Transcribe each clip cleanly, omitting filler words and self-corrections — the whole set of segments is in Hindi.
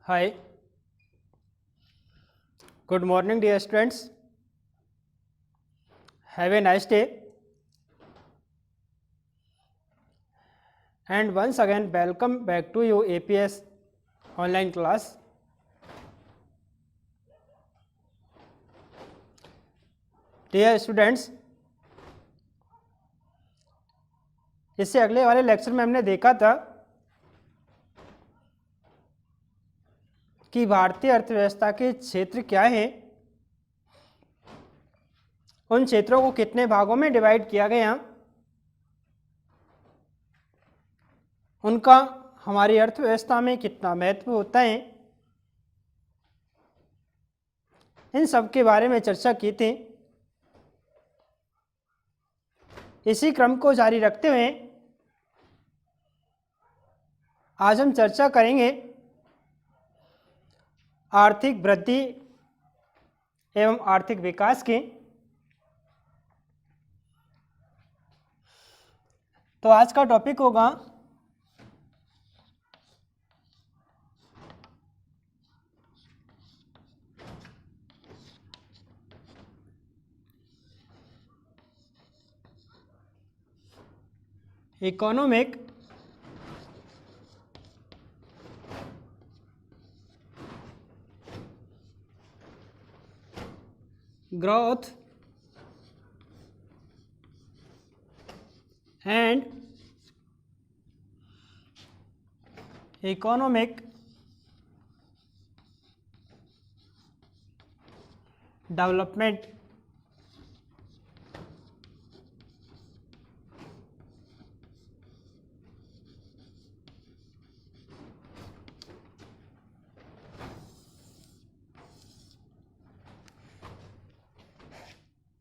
Hi, good morning, dear students. Have a nice day. And once again, welcome back to your APS online class. Dear students, इससे अगले वाले लेक्चर में हमने देखा था कि भारतीय अर्थव्यवस्था के क्षेत्र क्या हैं, उन क्षेत्रों को कितने भागों में डिवाइड किया गया, उनका हमारी अर्थव्यवस्था में कितना महत्व होता है, इन सब के बारे में चर्चा की थी। इसी क्रम को जारी रखते हुए आज हम चर्चा करेंगे आर्थिक वृद्धि एवं आर्थिक विकास की। तो आज का टॉपिक होगा economic growth and economic development.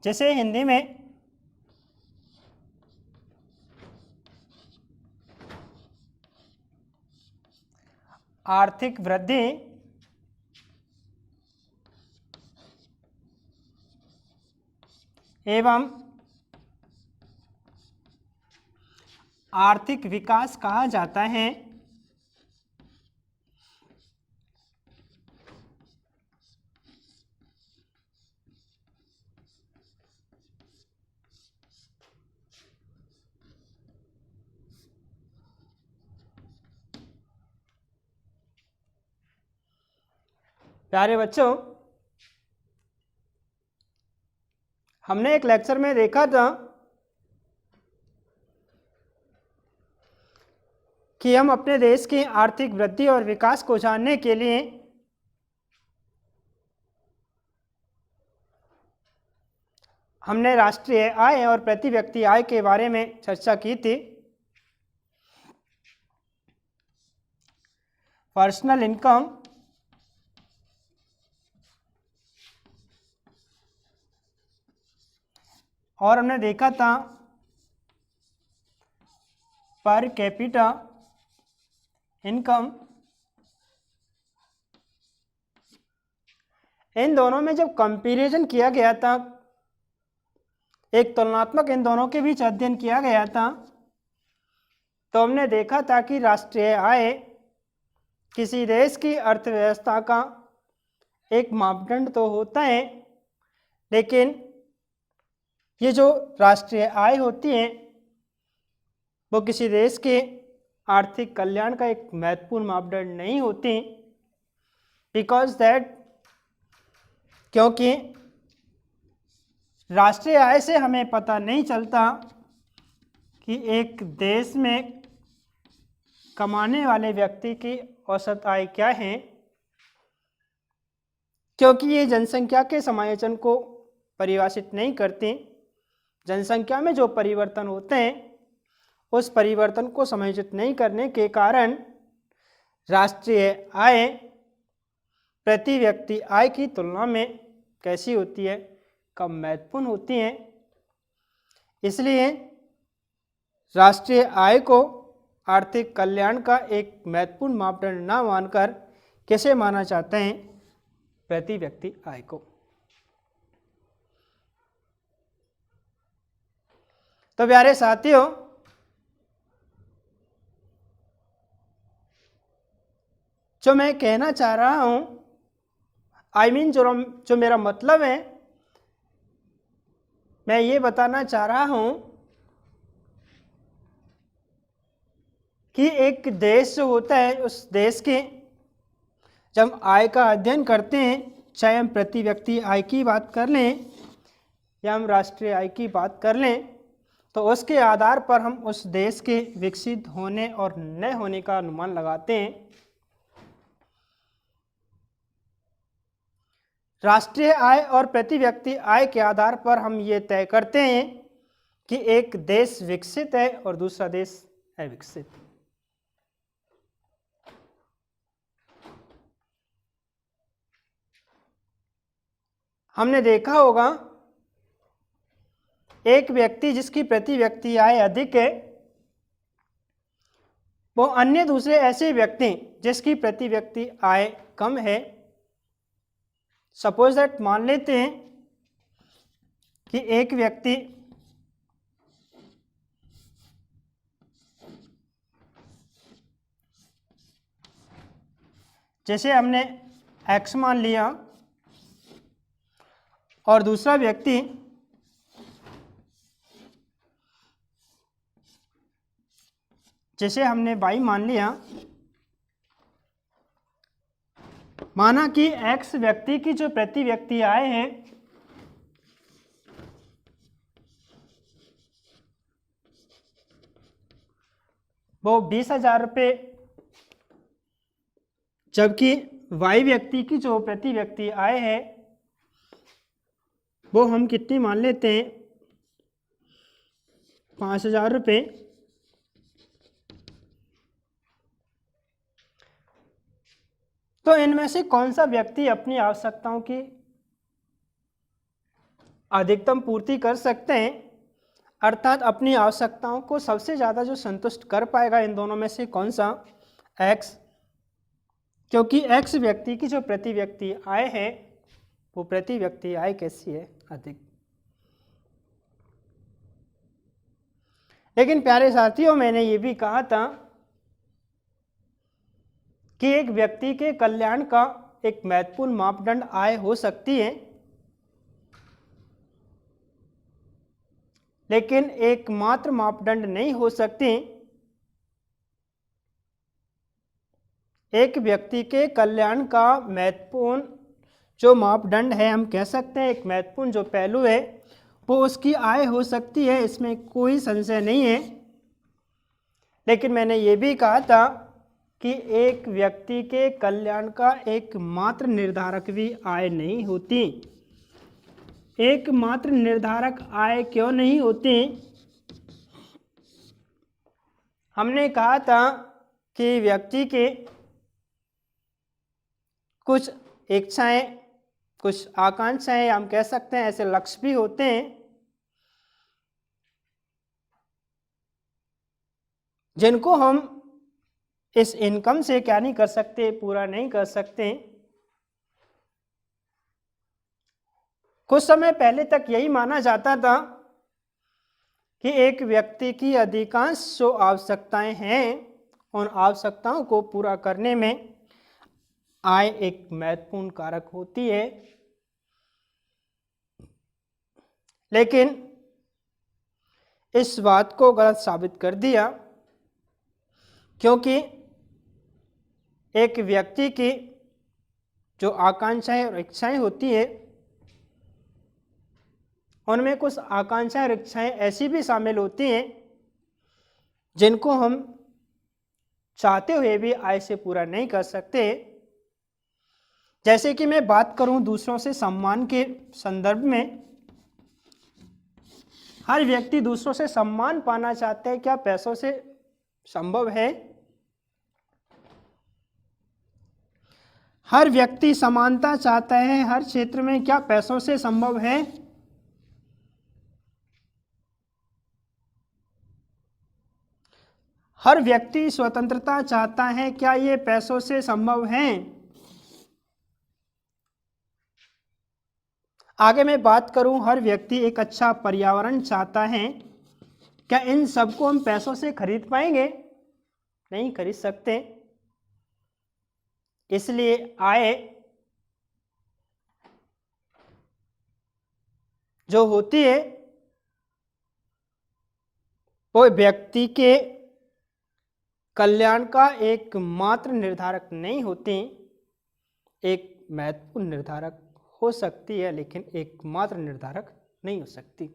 जैसे हिंदी में आर्थिक वृद्धि एवं आर्थिक विकास कहा जाता है। प्यारे बच्चों, हमने एक लेक्चर में देखा था कि हम अपने देश की आर्थिक वृद्धि और विकास को जानने के लिए हमने राष्ट्रीय आय और प्रति व्यक्ति आय के बारे में चर्चा की थी। पर्सनल इनकम और हमने देखा था पर कैपिटा इनकम। इन दोनों में जब कंपैरिजन किया गया था, एक तुलनात्मक इन दोनों के बीच अध्ययन किया गया था, तो हमने देखा था कि राष्ट्रीय आय किसी देश की अर्थव्यवस्था का एक मापदंड तो होता है, लेकिन ये जो राष्ट्रीय आय होती है वो किसी देश के आर्थिक कल्याण का एक महत्वपूर्ण मापदंड नहीं होती। बिकॉज दैट, क्योंकि राष्ट्रीय आय से हमें पता नहीं चलता कि एक देश में कमाने वाले व्यक्ति की औसत आय क्या है, क्योंकि ये जनसंख्या के समायोजन को परिभाषित नहीं करती। जनसंख्या में जो परिवर्तन होते हैं उस परिवर्तन को समायोजित नहीं करने के कारण राष्ट्रीय आय प्रति व्यक्ति आय की तुलना में कैसी होती है, कम महत्वपूर्ण होती है। इसलिए राष्ट्रीय आय को आर्थिक कल्याण का एक महत्वपूर्ण मापदंड न मानकर कैसे माना जाता है, प्रति व्यक्ति आय को। तो प्यारे साथियों, जो मैं कहना चाह रहा हूँ, जो मेरा मतलब है, मैं ये बताना चाह रहा हूँ कि एक देश जो होता है, उस देश के जब हम आय का अध्ययन करते हैं, चाहे हम प्रति व्यक्ति आय की बात कर लें या हम राष्ट्रीय आय की बात कर लें, तो उसके आधार पर हम उस देश के विकसित होने और न होने का अनुमान लगाते हैं। राष्ट्रीय आय और प्रति व्यक्ति आय के आधार पर हम ये तय करते हैं कि एक देश विकसित है और दूसरा देश अविकसित। हमने देखा होगा एक व्यक्ति जिसकी प्रति व्यक्ति आय अधिक है, वो अन्य दूसरे ऐसे व्यक्ति जिसकी प्रति व्यक्ति आय कम है, सपोज दैट मान लेते हैं कि एक व्यक्ति जैसे हमने x मान लिया और दूसरा व्यक्ति जैसे हमने y मान लिया। माना कि x व्यक्ति की जो प्रति व्यक्ति आय है वो 20,000 रुपये, जबकि y व्यक्ति की जो प्रति व्यक्ति आय है वो हम कितनी मान लेते हैं, 5,000 रुपये। तो इनमें से कौन सा व्यक्ति अपनी आवश्यकताओं की अधिकतम पूर्ति कर सकते हैं, अर्थात अपनी आवश्यकताओं को सबसे ज़्यादा जो संतुष्ट कर पाएगा, इन दोनों में से कौन सा, x, क्योंकि x व्यक्ति की जो प्रति व्यक्ति आय है वो प्रति व्यक्ति आय कैसी है, अधिक। लेकिन प्यारे साथियों, मैंने ये भी कहा था कि एक व्यक्ति के कल्याण का एक महत्वपूर्ण मापदंड आय हो सकती है, लेकिन एकमात्र मापदंड नहीं हो सकती। एक व्यक्ति के कल्याण का महत्वपूर्ण जो मापदंड है, हम कह सकते हैं एक महत्वपूर्ण जो पहलू है वो उसकी आय हो सकती है, इसमें कोई संशय नहीं है। लेकिन मैंने ये भी कहा था कि एक व्यक्ति के कल्याण का एकमात्र निर्धारक भी आय नहीं होती। एकमात्र निर्धारक आय क्यों नहीं होती? हमने कहा था कि व्यक्ति के कुछ इच्छाएं, कुछ आकांक्षाएं, हम कह सकते हैं ऐसे लक्ष्य भी होते हैं जिनको हम इस इनकम से क्या नहीं कर सकते, पूरा नहीं कर सकते। कुछ समय पहले तक यही माना जाता था कि एक व्यक्ति की अधिकांश जो आवश्यकताएं हैं, उन आवश्यकताओं को पूरा करने में आय एक महत्वपूर्ण कारक होती है। लेकिन इस बात को गलत साबित कर दिया, क्योंकि एक व्यक्ति की जो आकांक्षाएं और इच्छाएं होती है, उनमें कुछ आकांक्षाएं और इच्छाएं ऐसी भी शामिल होती हैं जिनको हम चाहते हुए भी आय से पूरा नहीं कर सकते। जैसे कि मैं बात करूं दूसरों से सम्मान के संदर्भ में, हर व्यक्ति दूसरों से सम्मान पाना चाहता है, क्या पैसों से संभव है? हर व्यक्ति समानता चाहता है हर क्षेत्र में, क्या पैसों से संभव है? हर व्यक्ति स्वतंत्रता चाहता है, क्या ये पैसों से संभव है? आगे मैं बात करूं, हर व्यक्ति एक अच्छा पर्यावरण चाहता है, क्या इन सबको हम पैसों से खरीद पाएंगे? नहीं खरीद सकते। इसलिए आय जो होती है वो व्यक्ति के कल्याण का एकमात्र निर्धारक नहीं होती, एक महत्वपूर्ण निर्धारक हो सकती है लेकिन एकमात्र निर्धारक नहीं हो सकती।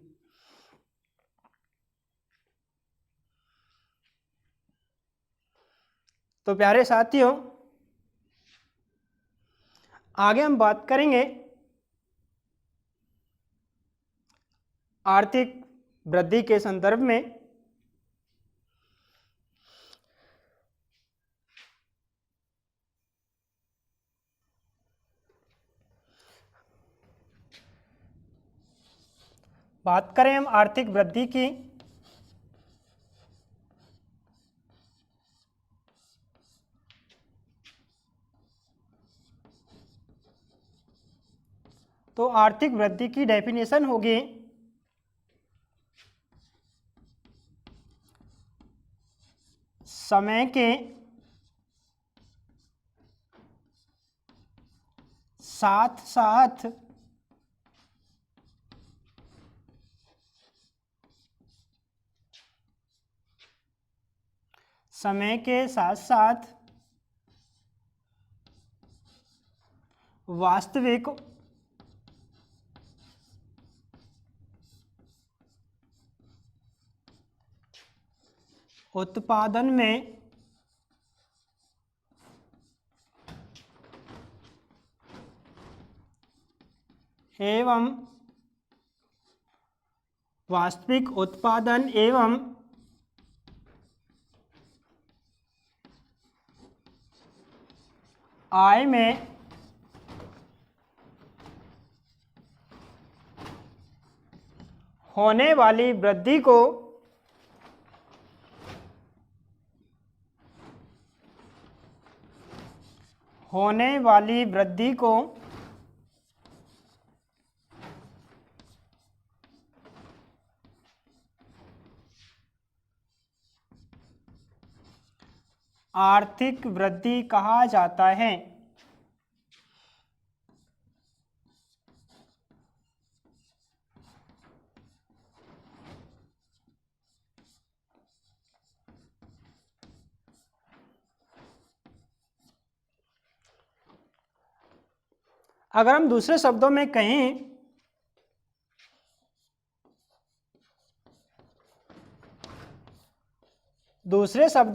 तो प्यारे साथियों, आगे हम बात करेंगे आर्थिक वृद्धि के संदर्भ में। बात करें हम आर्थिक वृद्धि की, तो आर्थिक वृद्धि की डेफिनेशन होगी समय के साथ साथ वास्तविक उत्पादन में एवं वास्तविक उत्पादन एवं आय में होने वाली वृद्धि को आर्थिक वृद्धि कहा जाता है। अगर हम दूसरे शब्दों में कहें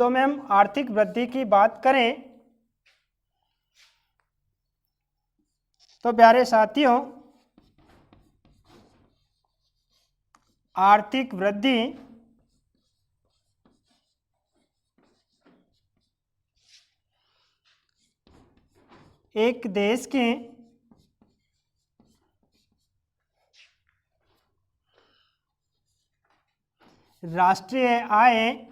हम आर्थिक वृद्धि की बात करें तो प्यारे साथियों, आर्थिक वृद्धि एक देश के राष्ट्रीय आय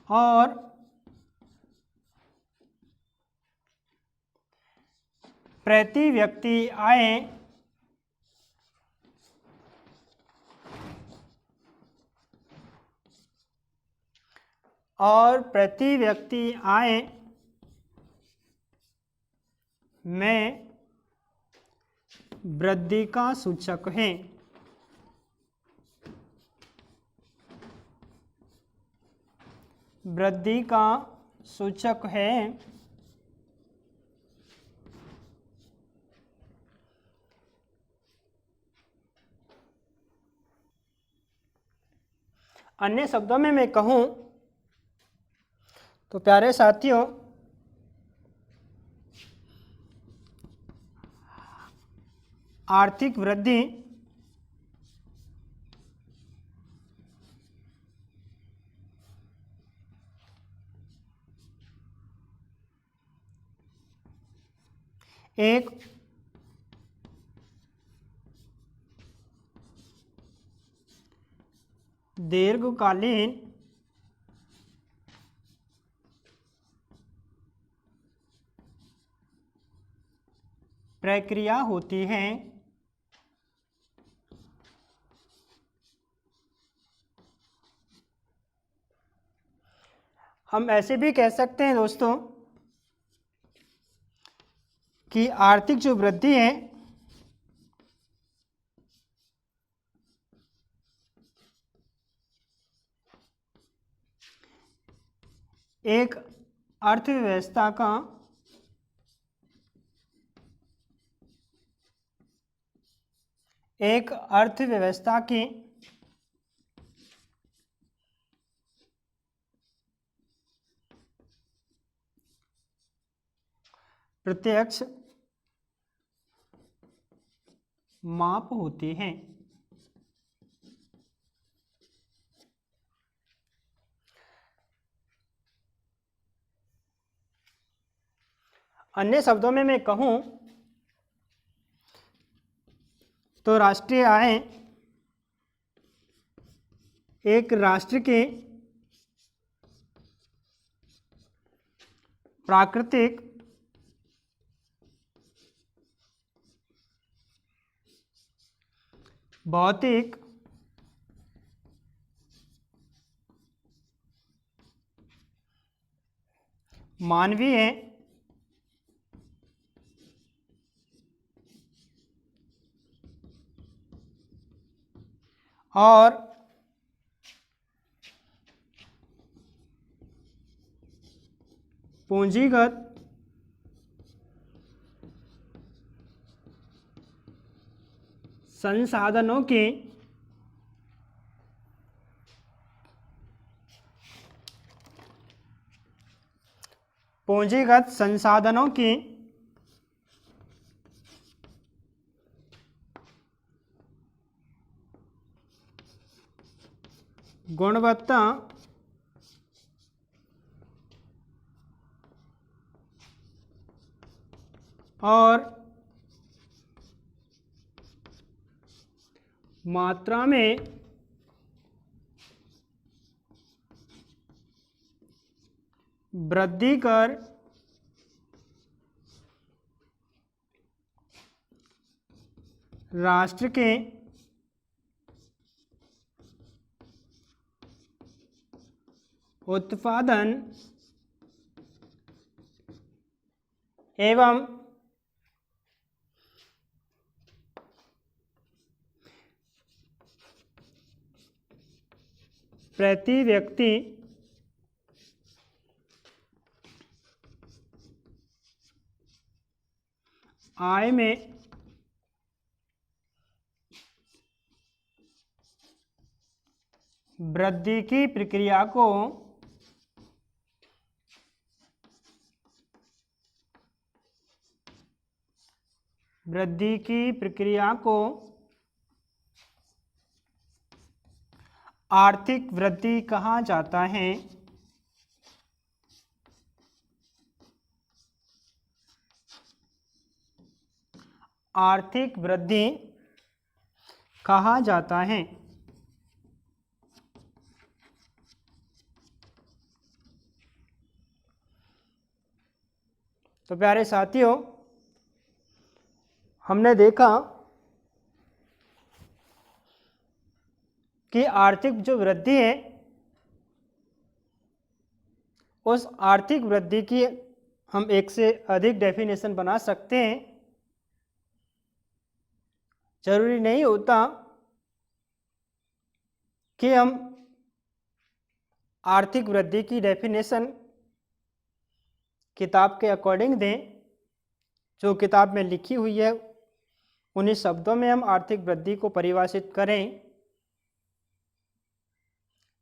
और प्रति व्यक्ति आय में वृद्धि का सूचक है। वृद्धि का सूचक है। अन्य शब्दों में मैं कहूं तो प्यारे साथियों, आर्थिक वृद्धि एक दीर्घकालीन प्रक्रिया होती है। हम ऐसे भी कह सकते हैं दोस्तों कि आर्थिक जो वृद्धि है एक अर्थव्यवस्था का की प्रत्यक्ष माप होती है। अन्य शब्दों में मैं कहूं तो राष्ट्रीय आय एक राष्ट्र के प्राकृतिक भौतिक मानवीय और पूंजीगत संसाधनों की गुणवत्ता और मात्रा में वृद्धि कर राष्ट्र के उत्पादन एवं प्रति व्यक्ति आय में वृद्धि की प्रक्रिया को आर्थिक वृद्धि कहा जाता है। आर्थिक वृद्धि कहा जाता है। तो प्यारे साथियों, हमने देखा कि आर्थिक जो वृद्धि है उस आर्थिक वृद्धि की हम एक से अधिक डेफिनेशन बना सकते हैं। जरूरी नहीं होता कि हम आर्थिक वृद्धि की डेफिनेशन किताब के अकॉर्डिंग दें। जो किताब में लिखी हुई है उन्हीं शब्दों में हम आर्थिक वृद्धि को परिभाषित करें।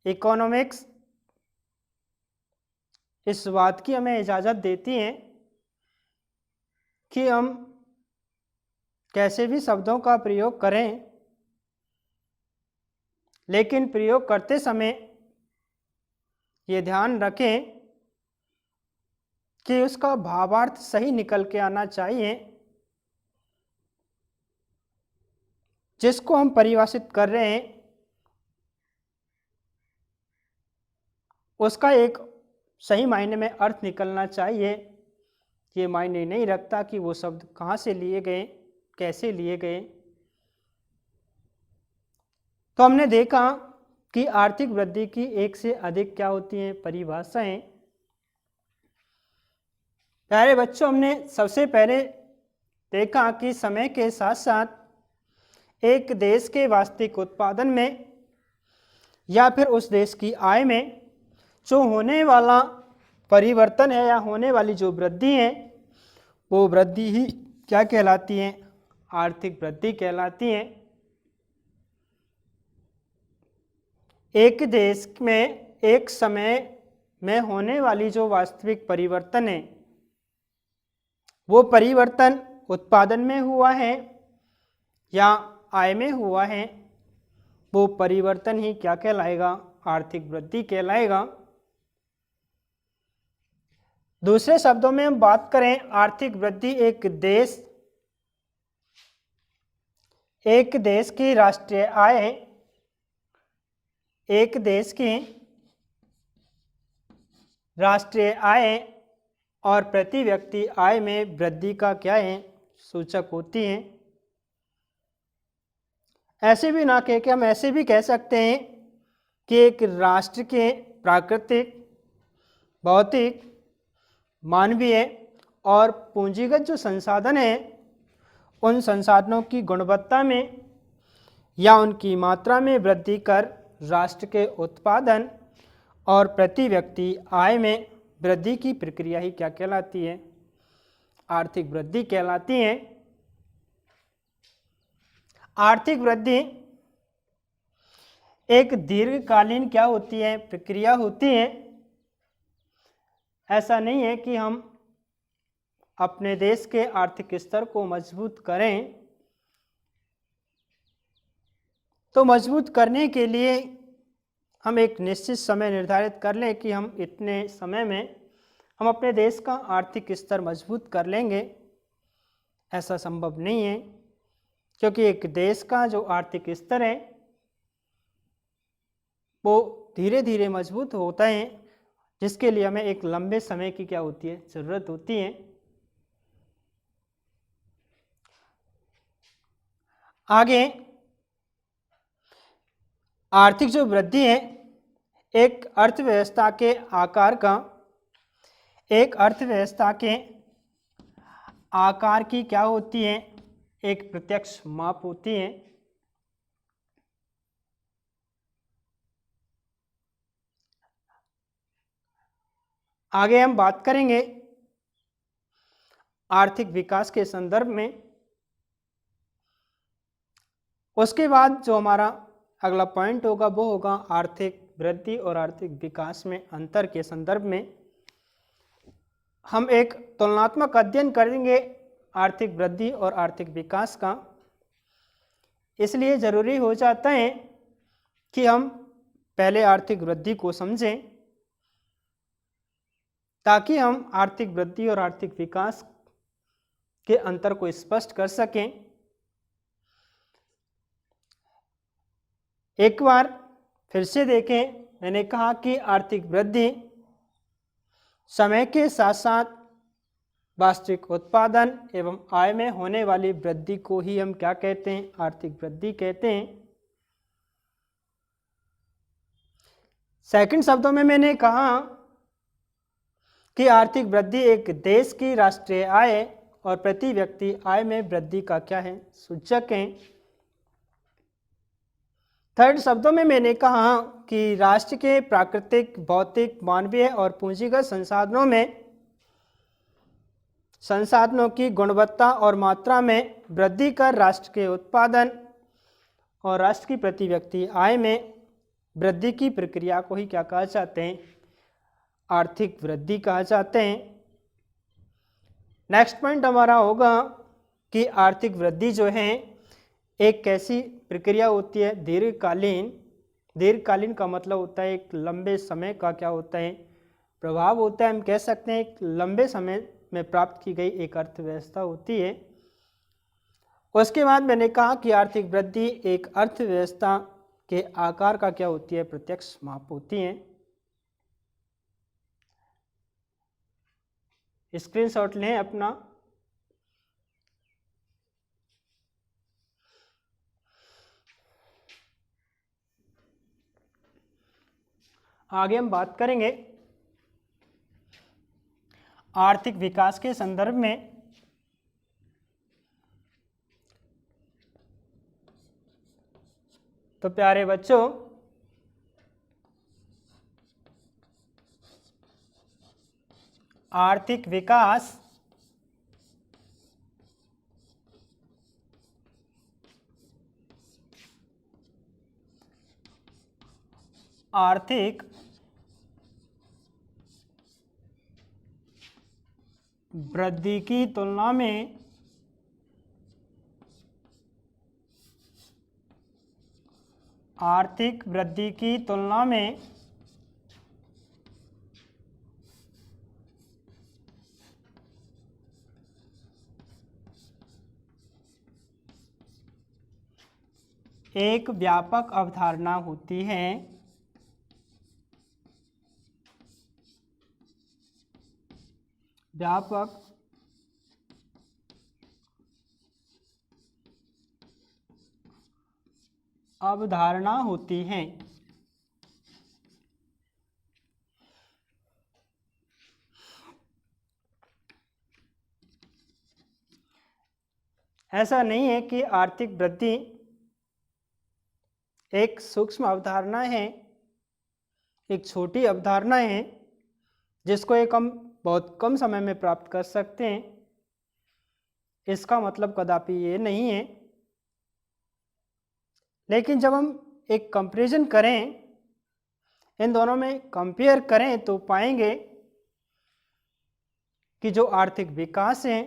इकोनॉमिक्स इस बात की हमें इजाज़त देती है कि हम कैसे भी शब्दों का प्रयोग करें, लेकिन प्रयोग करते समय ये ध्यान रखें कि उसका भावार्थ सही निकल के आना चाहिए। जिसको हम परिभाषित कर रहे हैं उसका एक सही मायने में अर्थ निकलना चाहिए। ये मायने नहीं रखता कि वो शब्द कहाँ से लिए गए, कैसे लिए गए। तो हमने देखा कि आर्थिक वृद्धि की एक से अधिक क्या होती हैं परिभाषाएं। प्यारे बच्चों, हमने सबसे पहले देखा कि समय के साथ साथ एक देश के वास्तविक उत्पादन में या फिर उस देश की आय में जो होने वाला परिवर्तन है या होने वाली जो वृद्धि है, वो वृद्धि ही क्या कहलाती है? आर्थिक वृद्धि कहलाती है। एक देश में एक समय में होने वाली जो वास्तविक परिवर्तन है, वो परिवर्तन उत्पादन में हुआ है या आय में हुआ है, वो परिवर्तन ही क्या कहलाएगा? आर्थिक वृद्धि कहलाएगा। दूसरे शब्दों में हम बात करें, आर्थिक वृद्धि एक देश की राष्ट्रीय आय, एक देश की राष्ट्रीय आय और प्रति व्यक्ति आय में वृद्धि का क्या है? सूचक होती है। ऐसे भी ना कह के हम ऐसे भी कह सकते हैं कि एक राष्ट्र के प्राकृतिक, भौतिक, मानवीय और पूंजीगत जो संसाधन है, उन संसाधनों की गुणवत्ता में या उनकी मात्रा में वृद्धि कर राष्ट्र के उत्पादन और प्रति व्यक्ति आय में वृद्धि की प्रक्रिया ही क्या कहलाती है? आर्थिक वृद्धि कहलाती है। आर्थिक वृद्धि एक दीर्घकालीन क्या होती है? प्रक्रिया होती है। ऐसा नहीं है कि हम अपने देश के आर्थिक स्तर को मजबूत करें, तो मजबूत करने के लिए हम एक निश्चित समय निर्धारित कर लें कि हम इतने समय में हम अपने देश का आर्थिक स्तर मजबूत कर लेंगे। ऐसा संभव नहीं है, क्योंकि एक देश का जो आर्थिक स्तर है वो धीरे धीरे मजबूत होता है, जिसके लिए हमें एक लंबे समय की क्या होती है? ज़रूरत होती है। आगे आर्थिक जो वृद्धि है, एक अर्थव्यवस्था के आकार का, एक अर्थव्यवस्था के आकार की क्या होती है? एक प्रत्यक्ष माप होती है। आगे हम बात करेंगे आर्थिक विकास के संदर्भ में। उसके बाद जो हमारा अगला पॉइंट होगा वो होगा आर्थिक वृद्धि और आर्थिक विकास में अंतर के संदर्भ में हम एक तुलनात्मक अध्ययन करेंगे आर्थिक वृद्धि और आर्थिक विकास का। इसलिए ज़रूरी हो जाता है कि हम पहले आर्थिक वृद्धि को समझें, ताकि हम आर्थिक वृद्धि और आर्थिक विकास के अंतर को स्पष्ट कर सकें। एक बार फिर से देखें, मैंने कहा कि आर्थिक वृद्धि समय के साथ साथ वास्तविक उत्पादन एवं आय में होने वाली वृद्धि को ही हम क्या कहते हैं? आर्थिक वृद्धि कहते हैं। सेकंड शब्दों में मैंने कहा कि आर्थिक वृद्धि एक देश की राष्ट्रीय आय और प्रति व्यक्ति आय में वृद्धि का क्या है? सूचक है। थर्ड शब्दों में मैंने कहा कि राष्ट्र के प्राकृतिक, भौतिक, मानवीय और पूंजीगत संसाधनों में संसाधनों की गुणवत्ता और मात्रा में वृद्धि कर राष्ट्र के उत्पादन और राष्ट्र की प्रति व्यक्ति आय में वृद्धि की प्रक्रिया को ही क्या कहा जाते हैं? आर्थिक वृद्धि कहा जाते हैं। नेक्स्ट पॉइंट हमारा होगा कि आर्थिक वृद्धि जो है एक कैसी प्रक्रिया होती है? दीर्घकालीन। दीर्घकालीन का मतलब होता है एक लंबे समय का क्या होता है? प्रभाव होता है। हम कह सकते हैं एक लंबे समय में प्राप्त की गई एक अर्थव्यवस्था होती है। उसके बाद मैंने कहा कि आर्थिक वृद्धि एक अर्थव्यवस्था के आकार का क्या होती है? प्रत्यक्ष माप होती है। स्क्रीनशॉट लें अपना। आगे हम बात करेंगे आर्थिक विकास के संदर्भ में तो प्यारे बच्चों, आर्थिक विकास आर्थिक वृद्धि की तुलना में आर्थिक वृद्धि की तुलना में एक व्यापक अवधारणा होती है। व्यापक अवधारणा होती है। ऐसा नहीं है कि आर्थिक वृद्धि एक सूक्ष्म अवधारणा है, एक छोटी अवधारणा है जिसको एक हम बहुत कम समय में प्राप्त कर सकते हैं। इसका मतलब कदापि ये नहीं है। लेकिन जब हम एक कंपैरिजन करें, इन दोनों में कंपेयर करें, तो पाएंगे कि जो आर्थिक विकास है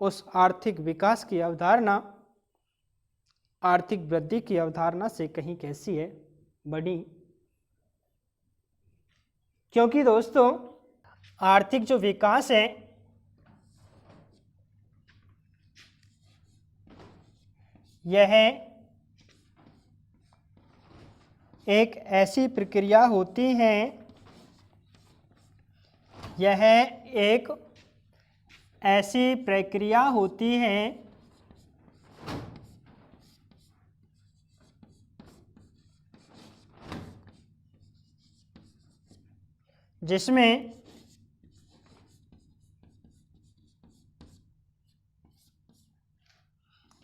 उस आर्थिक विकास की अवधारणा आर्थिक वृद्धि की अवधारणा से कहीं कैसी है, बड़ी। क्योंकि दोस्तों, आर्थिक जो विकास है यह एक ऐसी प्रक्रिया होती है, यह एक ऐसी प्रक्रिया होती है जिसमें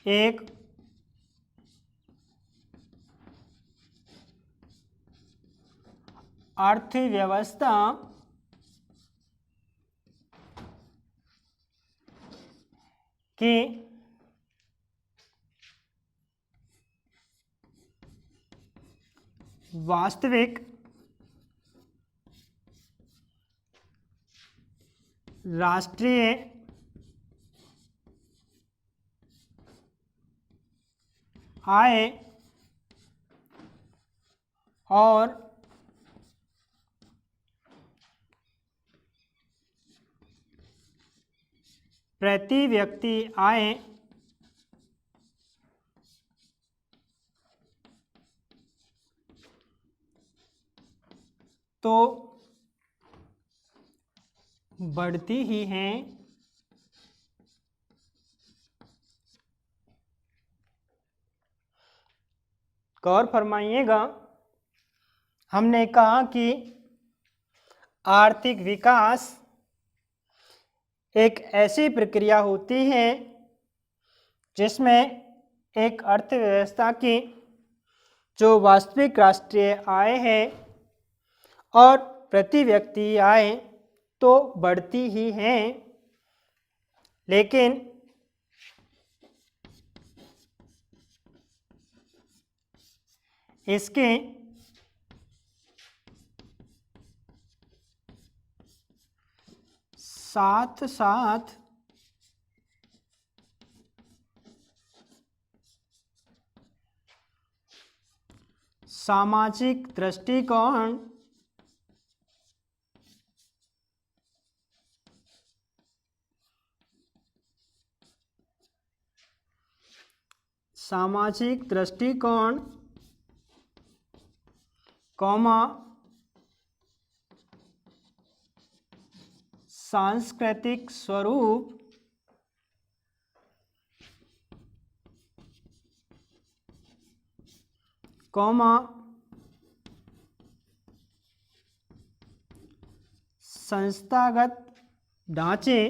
एक अर्थव्यवस्था की वास्तविक राष्ट्रीय आय और प्रति व्यक्ति आय तो बढ़ती ही हैं, गौर फरमाइएगा। हमने कहा कि आर्थिक विकास एक ऐसी प्रक्रिया होती है जिसमें एक अर्थव्यवस्था की जो वास्तविक राष्ट्रीय आय है और प्रति व्यक्ति आय तो बढ़ती ही हैं, लेकिन इसके साथ साथ सामाजिक दृष्टिकोण कौमा सांस्कृतिक स्वरूप कौमा संस्थागत ढांचे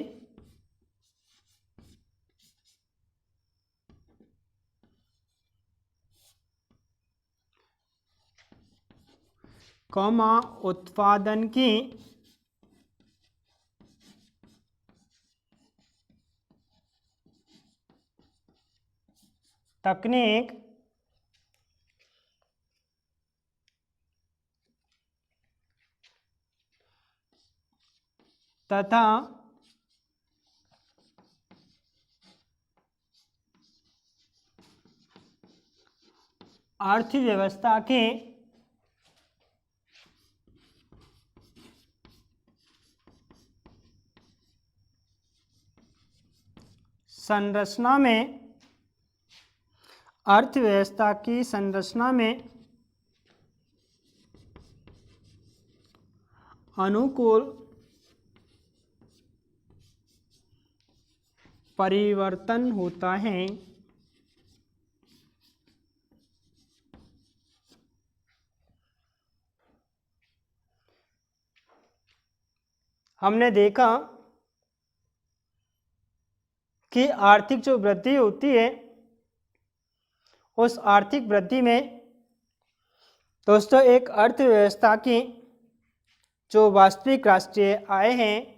कौमा उत्पादन की तकनीक तथा अर्थव्यवस्था के संरचना में अर्थव्यवस्था की संरचना में अनुकूल परिवर्तन होता है। हमने देखा कि आर्थिक जो वृद्धि होती है उस आर्थिक वृद्धि में दोस्तों एक अर्थव्यवस्था की जो वास्तविक राष्ट्रीय आय है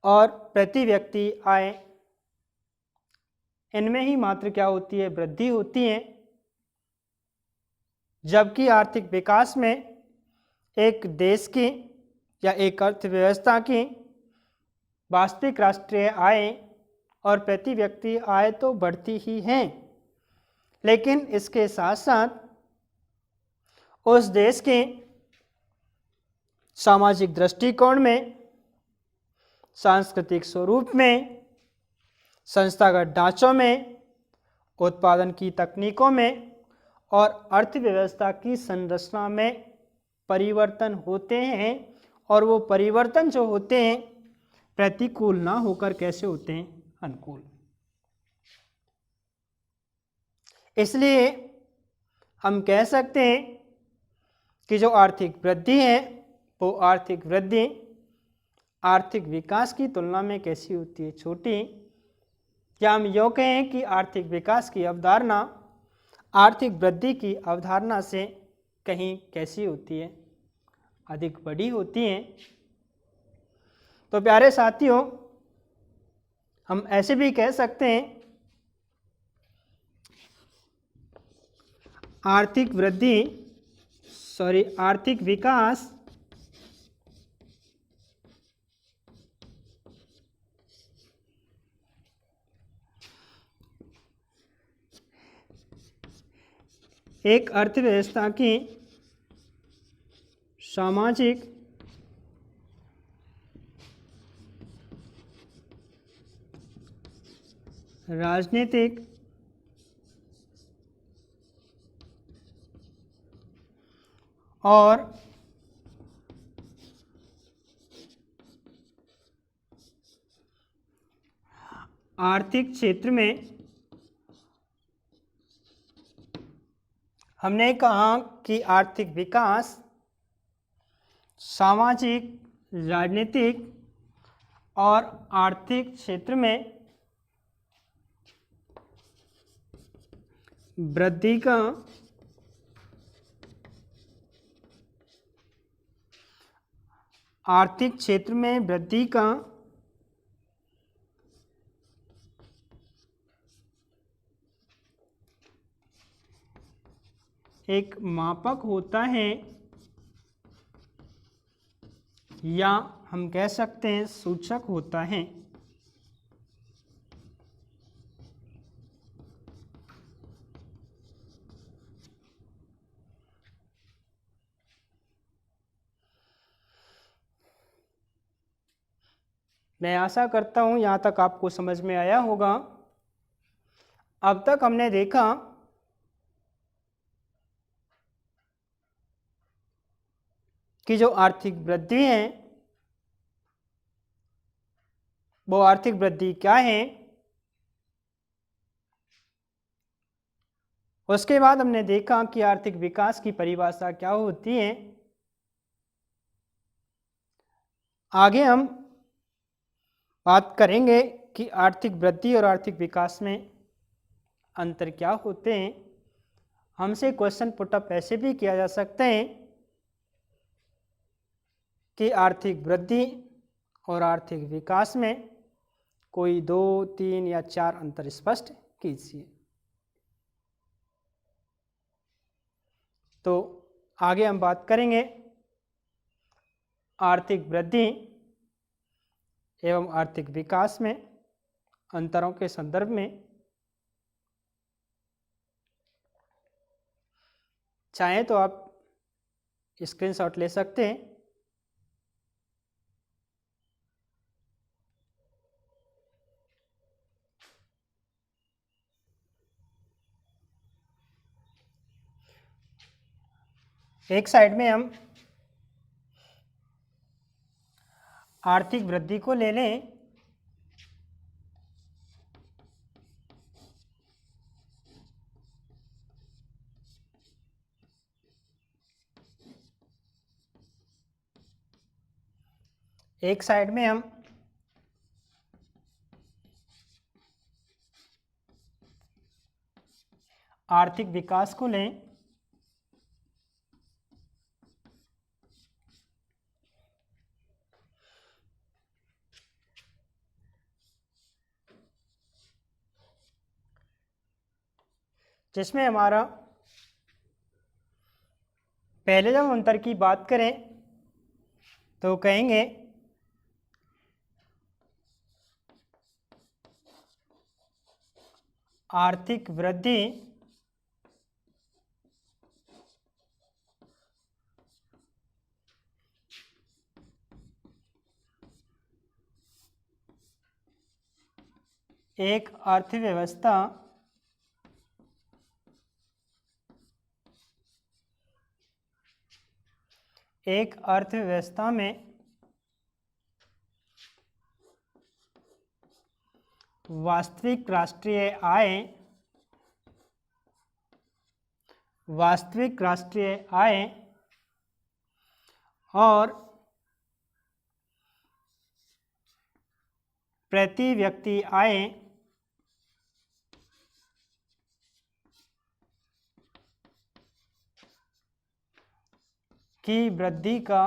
और प्रति व्यक्ति आय, इनमें ही मात्र क्या होती है, वृद्धि होती है। जबकि आर्थिक विकास में एक देश की या एक अर्थव्यवस्था की वास्तविक राष्ट्रीय आय और प्रति व्यक्ति आय तो बढ़ती ही है, लेकिन इसके साथ साथ उस देश के सामाजिक दृष्टिकोण में, सांस्कृतिक स्वरूप में, संस्थागत ढांचों में, उत्पादन की तकनीकों में और अर्थव्यवस्था की संरचना में परिवर्तन होते हैं। और वो परिवर्तन जो होते हैं प्रतिकूल ना होकर कैसे होते हैं, अनुकूल। इसलिए हम कह सकते हैं कि जो आर्थिक वृद्धि है वो आर्थिक वृद्धि आर्थिक विकास की तुलना में कैसी होती है, छोटी। क्या हम यूँ कहें कि आर्थिक विकास की अवधारणा आर्थिक वृद्धि की अवधारणा से कहीं कैसी होती है, अधिक बड़ी होती है। तो प्यारे साथियों, हम ऐसे भी कह सकते हैं आर्थिक विकास एक अर्थव्यवस्था की सामाजिक, राजनीतिक और आर्थिक क्षेत्र में हमने कहा कि आर्थिक विकास सामाजिक, राजनीतिक और आर्थिक क्षेत्र में वृद्धि का आर्थिक क्षेत्र में वृद्धि का एक मापक होता है, या हम कह सकते हैं सूचक होता है। मैं आशा करता हूं यहाँ तक आपको समझ में आया होगा। अब तक हमने देखा कि जो आर्थिक वृद्धि है वो आर्थिक वृद्धि क्या है। उसके बाद हमने देखा कि आर्थिक विकास की परिभाषा क्या होती है। आगे हम बात करेंगे कि आर्थिक वृद्धि और आर्थिक विकास में अंतर क्या होते हैं। हमसे क्वेश्चन पुटअप ऐसे भी किया जा सकते हैं कि आर्थिक वृद्धि और आर्थिक विकास में कोई 2, 3 या 4 अंतर स्पष्ट कीजिए। तो आगे हम बात करेंगे आर्थिक वृद्धि एवं आर्थिक विकास में अंतरों के संदर्भ में। चाहें तो आप स्क्रीनशॉट ले सकते हैं। एक साइड में हम आर्थिक वृद्धि को ले लें। एक साइड में हम आर्थिक विकास को लें। जिसमें हमारा पहले जब अंतर की बात करें तो कहेंगे आर्थिक वृद्धि एक अर्थव्यवस्था में वास्तविक राष्ट्रीय आय और प्रति व्यक्ति आय की वृद्धि का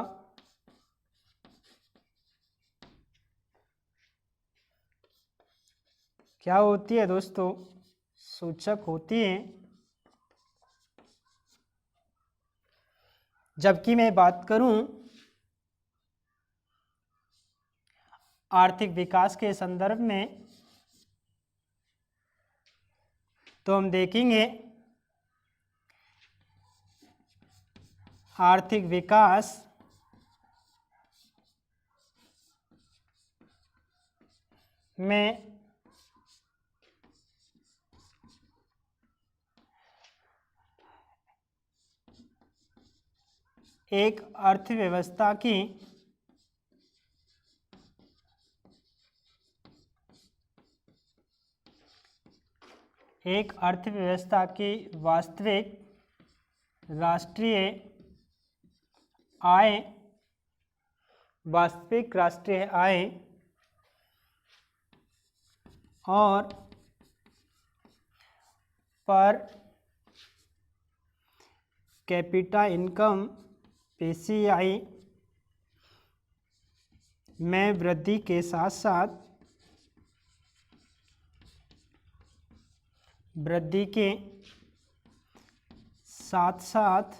क्या होती है दोस्तों? सूचक होती है। जबकि मैं बात करूं आर्थिक विकास के संदर्भ में तो हम देखेंगे आर्थिक विकास में एक अर्थव्यवस्था की वास्तविक राष्ट्रीय आय और पर कैपिटा इनकम PCI में वृद्धि के साथ साथ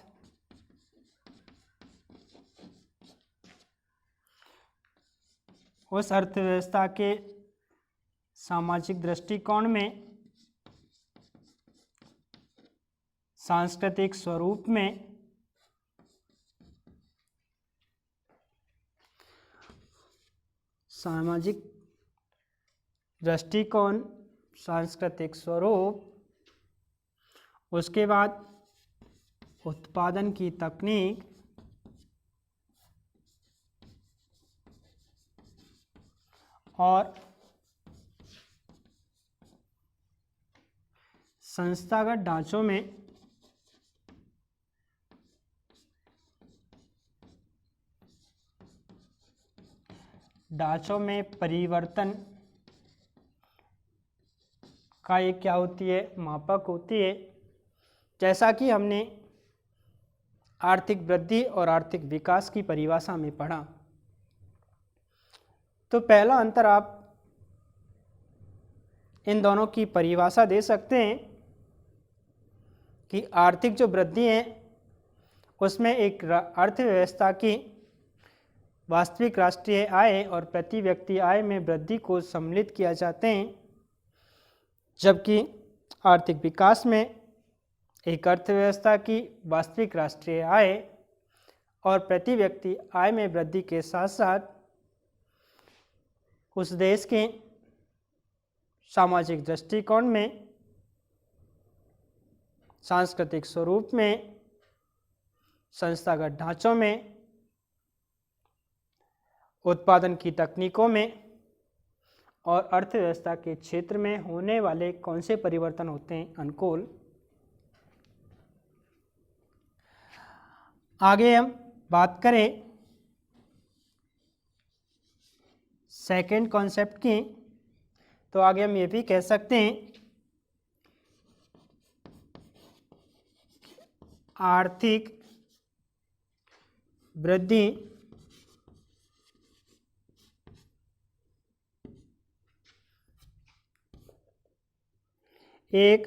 उस अर्थव्यवस्था के सामाजिक दृष्टिकोण में सांस्कृतिक स्वरूप में सामाजिक दृष्टिकोण, सांस्कृतिक स्वरूप, उसके बाद उत्पादन की तकनीक और संस्थागत ढांचों में ढांचों में परिवर्तन का एक क्या होती है, मापक होती है। जैसा कि हमने आर्थिक वृद्धि और आर्थिक विकास की परिभाषा में पढ़ा, तो पहला अंतर आप इन दोनों की परिभाषा दे सकते हैं कि आर्थिक जो वृद्धि है उसमें एक अर्थव्यवस्था की वास्तविक राष्ट्रीय आय और प्रति व्यक्ति आय में वृद्धि को सम्मिलित किया जाते हैं, जबकि आर्थिक विकास में एक अर्थव्यवस्था की वास्तविक राष्ट्रीय आय और प्रति व्यक्ति आय में वृद्धि के साथ साथ उस देश के सामाजिक दृष्टिकोण में, सांस्कृतिक स्वरूप में, संस्थागत ढांचों में, उत्पादन की तकनीकों में और अर्थव्यवस्था के क्षेत्र में होने वाले कौन से परिवर्तन होते हैं अनुकूल। आगे हम बात करें सेकंड कॉन्सेप्ट की, तो आगे हम ये भी कह सकते हैं आर्थिक वृद्धि एक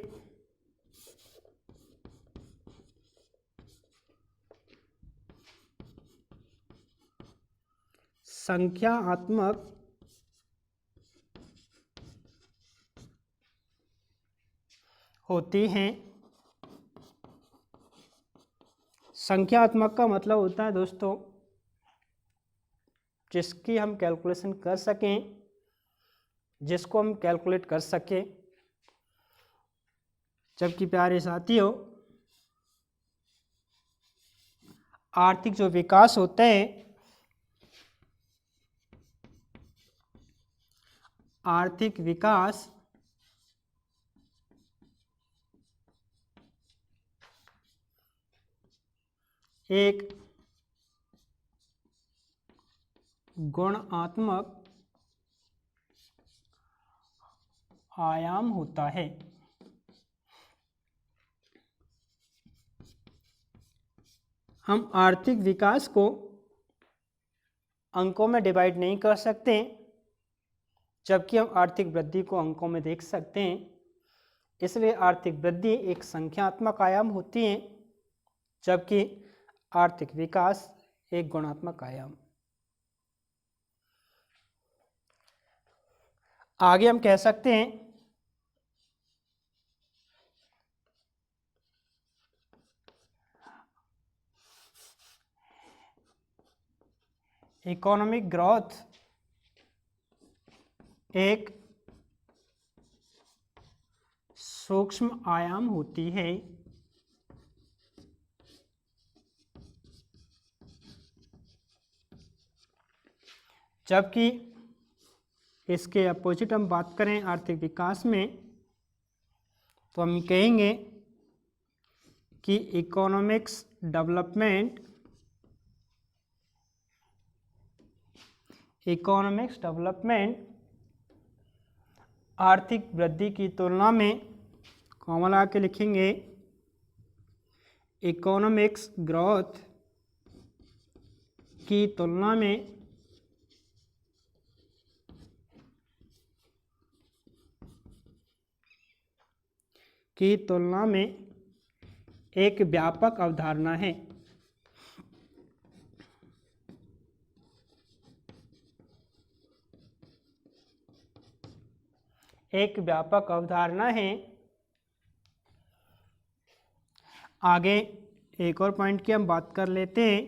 संख्यात्मक होती हैं। संख्यात्मक का मतलब होता है दोस्तों जिसकी हम कैलकुलेशन कर सकें, जिसको हम कैलकुलेट कर सकें। जबकि प्यारे साथियों आर्थिक जो विकास होते हैं, आर्थिक विकास एक गुणात्मक आयाम होता है। हम आर्थिक विकास को अंकों में डिवाइड नहीं कर सकते, जबकि हम आर्थिक वृद्धि को अंकों में देख सकते हैं। इसलिए आर्थिक वृद्धि एक संख्यात्मक आयाम होती है, जबकि आर्थिक विकास एक गुणात्मक आयाम। आगे हम कह सकते हैं इकोनॉमिक ग्रोथ एक सूक्ष्म आयाम होती है, जबकि इसके अपोजिट हम बात करें आर्थिक विकास में, तो हम कहेंगे कि इकोनॉमिक्स डेवलपमेंट आर्थिक वृद्धि की तुलना में, कॉमा लगा के लिखेंगे, इकोनॉमिक्स ग्रोथ की तुलना में एक व्यापक अवधारणा है। एक व्यापक अवधारणा है। आगे एक और पॉइंट की हम बात कर लेते हैं।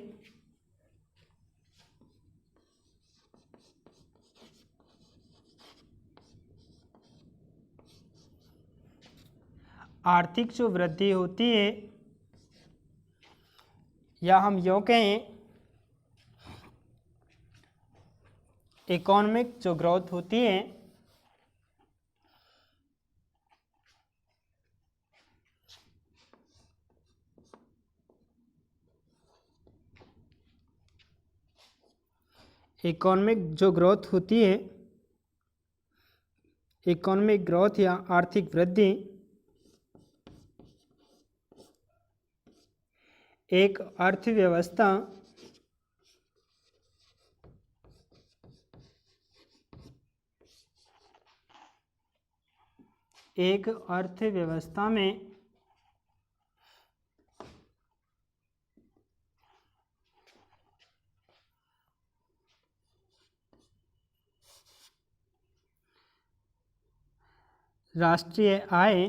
आर्थिक जो वृद्धि होती है, या हम यूँ कहें इकोनॉमिक जो ग्रोथ होती है, इकोनॉमिक जो ग्रोथ होती है, इकोनॉमिक ग्रोथ या आर्थिक वृद्धि एक अर्थव्यवस्था में राष्ट्रीय आय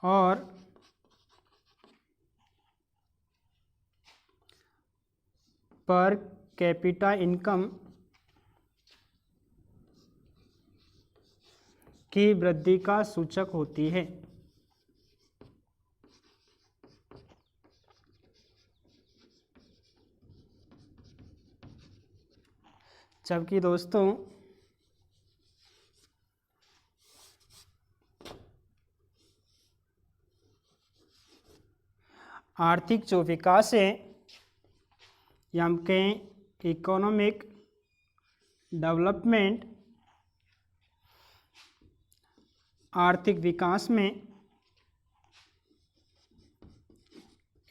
और पर कैपिटा इनकम की वृद्धि का सूचक होती है। जबकि दोस्तों आर्थिक जो विकास है या हम कहें इकोनॉमिक डेवलपमेंट, आर्थिक विकास में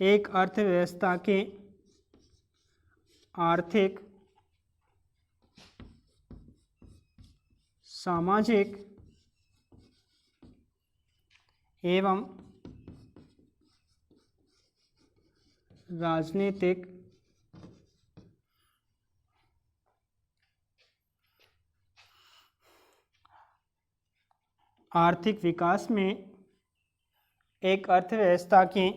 एक अर्थव्यवस्था के आर्थिक, सामाजिक एवं राजनीतिक आर्थिक विकास में एक अर्थव्यवस्था के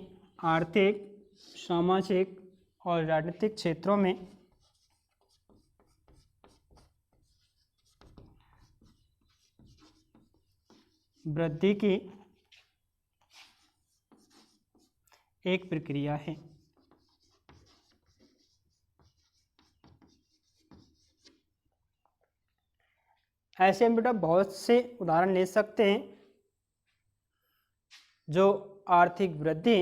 आर्थिक, सामाजिक और राजनीतिक क्षेत्रों में वृद्धि की एक प्रक्रिया है। ऐसे हम बेटा बहुत से उदाहरण ले सकते हैं जो आर्थिक वृद्धि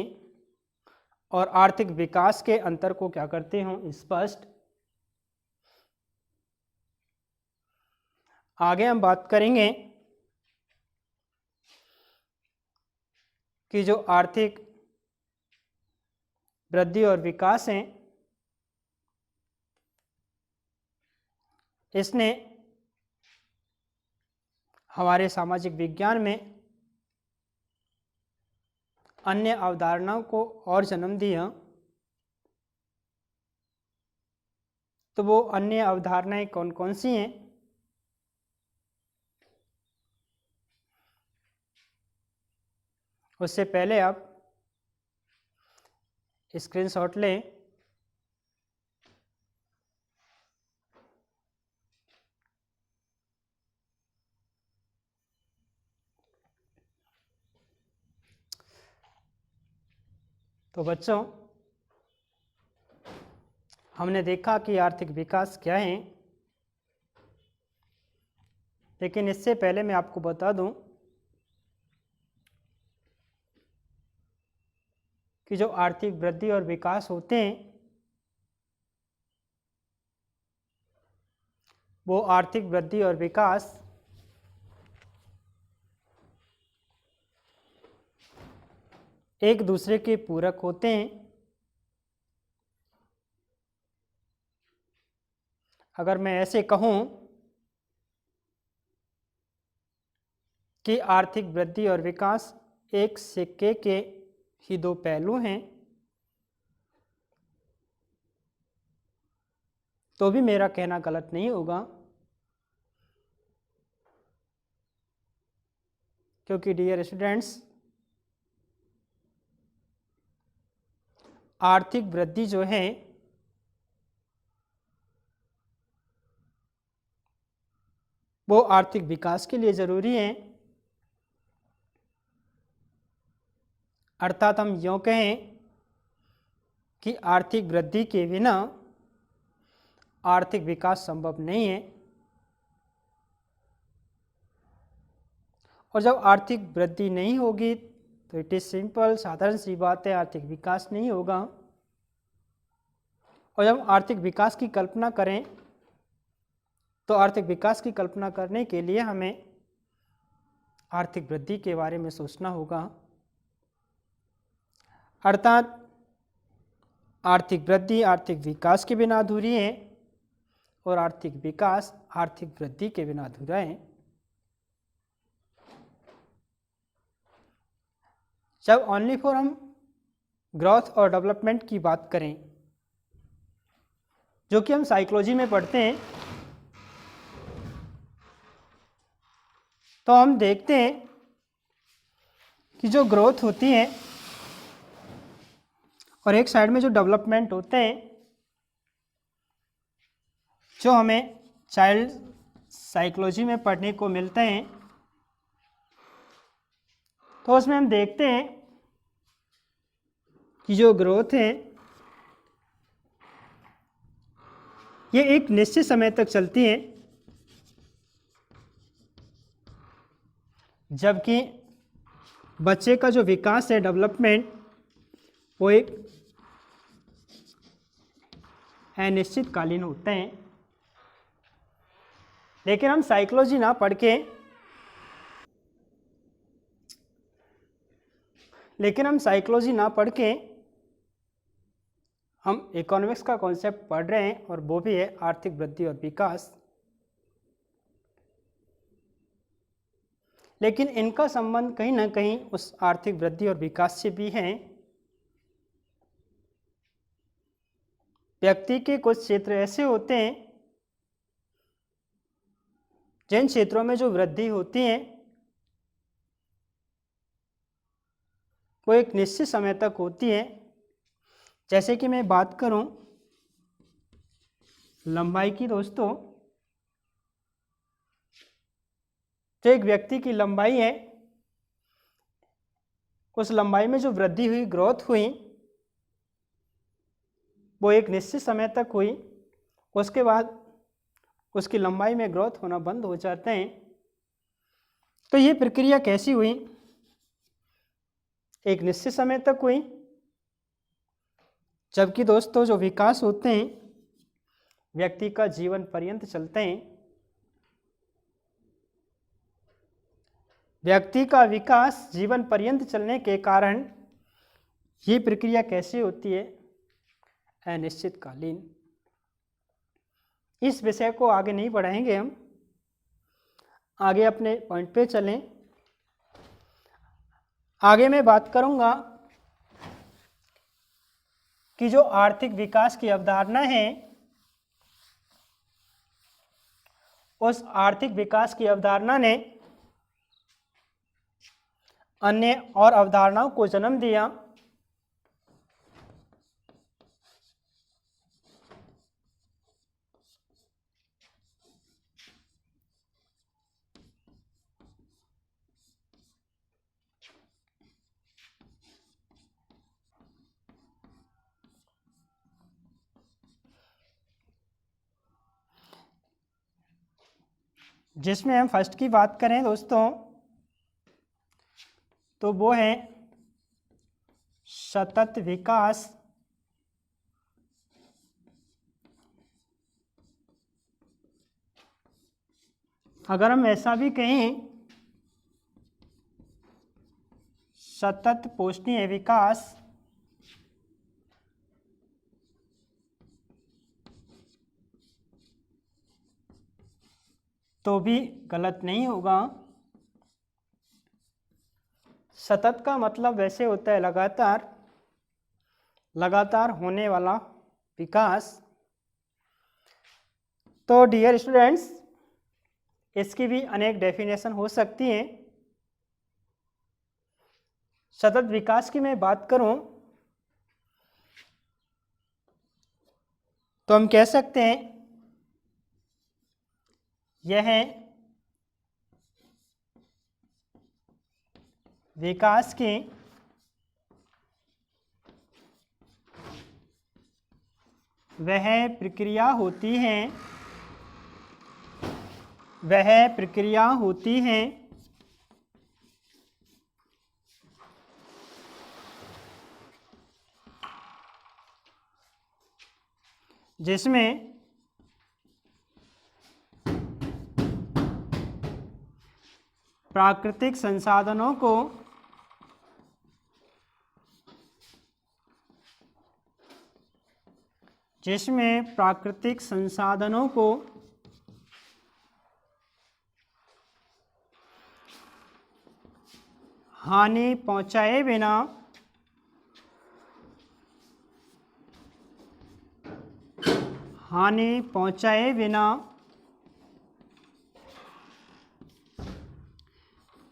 और आर्थिक विकास के अंतर को क्या करते हों, स्पष्ट। आगे हम बात करेंगे कि जो आर्थिक वृद्धि और विकास है, इसने हमारे सामाजिक विज्ञान में अन्य अवधारणाओं को और जन्म दिया। तो वो अन्य अवधारणाएं कौन कौन सी हैं? उससे पहले आप स्क्रीनशॉट लें। तो बच्चों, हमने देखा कि आर्थिक विकास क्या है, लेकिन इससे पहले मैं आपको बता दूं कि जो आर्थिक वृद्धि और विकास होते हैं, वो आर्थिक वृद्धि और विकास एक दूसरे के पूरक होते हैं। अगर मैं ऐसे कहूं कि आर्थिक वृद्धि और विकास एक सिक्के के ही दो पहलू हैं, तो भी मेरा कहना गलत नहीं होगा, क्योंकि डियर स्टूडेंट्स, आर्थिक वृद्धि जो है वो आर्थिक विकास के लिए जरूरी है। अर्थात हम यूँ कहें कि आर्थिक वृद्धि के बिना आर्थिक विकास संभव नहीं है। और जब आर्थिक वृद्धि नहीं होगी तो इट इज सिंपल, साधारण सी बात है, आर्थिक विकास नहीं होगा। और जब आर्थिक विकास की कल्पना करें तो आर्थिक विकास की कल्पना करने के लिए हमें आर्थिक वृद्धि के बारे में सोचना होगा। अर्थात आर्थिक वृद्धि आर्थिक विकास के बिना अधूरी है और आर्थिक विकास आर्थिक वृद्धि के बिना अधूरा है। जब ओनली फॉर हम ग्रोथ और डेवलपमेंट की बात करें, जो कि हम साइकोलॉजी में पढ़ते हैं, तो हम देखते हैं कि जो ग्रोथ होती है और एक साइड में जो डेवलपमेंट होते हैं, जो हमें चाइल्ड साइकोलॉजी में पढ़ने को मिलते हैं, तो उसमें हम देखते हैं कि जो ग्रोथ है ये एक निश्चित समय तक चलती है, जबकि बच्चे का जो विकास है, डेवलपमेंट, वो एक अनिश्चितकालीन होते हैं। लेकिन हम साइकोलॉजी ना पढ़ के हम इकोनॉमिक्स का कॉन्सेप्ट पढ़ रहे हैं, और वो भी है आर्थिक वृद्धि और विकास। लेकिन इनका संबंध कहीं ना कहीं उस आर्थिक वृद्धि और विकास से भी है। व्यक्ति के कुछ क्षेत्र ऐसे होते हैं जिन क्षेत्रों में जो वृद्धि होती है वो एक निश्चित समय तक होती है। जैसे कि मैं बात करूं लंबाई की दोस्तों, जो एक व्यक्ति की लंबाई है, उस लंबाई में जो वृद्धि हुई, ग्रोथ हुई, वो एक निश्चित समय तक हुई। उसके बाद उसकी लंबाई में ग्रोथ होना बंद हो जाते हैं। तो ये प्रक्रिया कैसी हुई? एक निश्चित समय तक हुई, जबकि दोस्तों जो विकास होते हैं व्यक्ति का जीवन पर्यंत चलते हैं। व्यक्ति का विकास जीवन पर्यंत चलने के कारण ये प्रक्रिया कैसी होती है? अनिश्चितकालीन। इस विषय को आगे नहीं बढ़ाएंगे, हम आगे अपने पॉइंट पे चलें। आगे मैं बात करूंगा कि जो आर्थिक विकास की अवधारणा है, उस आर्थिक विकास की अवधारणा ने अन्य और अवधारणाओं को जन्म दिया। जिसमें हम फर्स्ट की बात करें दोस्तों, तो वो है सतत विकास। अगर हम ऐसा भी कहें सतत पोषणीय विकास, तो भी गलत नहीं होगा। सतत का मतलब वैसे होता है लगातार होने वाला विकास। तो डियर स्टूडेंट्स, इसकी भी अनेक डेफिनेशन हो सकती हैं। सतत विकास की मैं बात करूं तो हम कह सकते हैं यह विकास की वह प्रक्रिया होती है जिसमें प्राकृतिक संसाधनों को हानि पहुंचाए बिना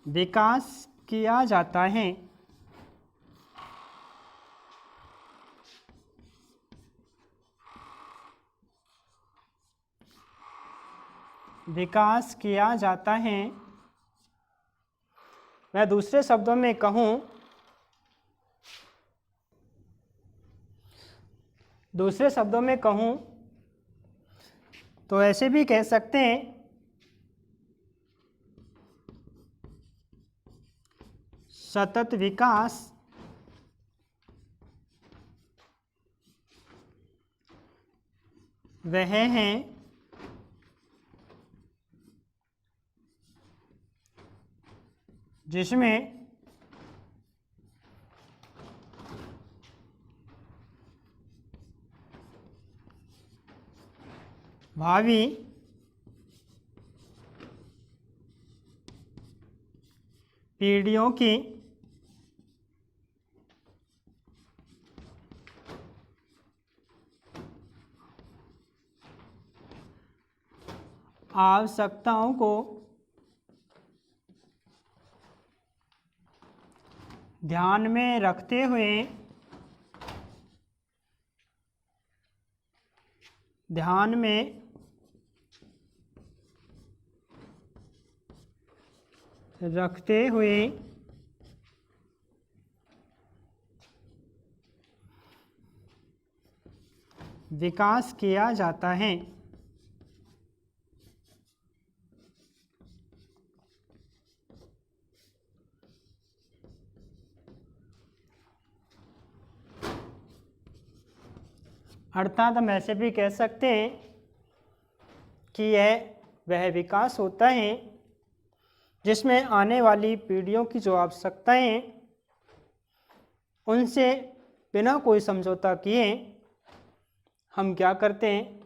विकास किया जाता है। मैं दूसरे शब्दों में कहूं तो ऐसे भी कह सकते हैं, सतत विकास वह है जिसमें भावी पीढ़ियों की आवश्यकताओं को ध्यान में रखते हुए विकास किया जाता है। अर्थात हम ऐसे भी कह सकते हैं कि यह वह विकास होता है जिसमें आने वाली पीढ़ियों की जो आवश्यकताएं उनसे बिना कोई समझौता किए हम क्या करते हैं,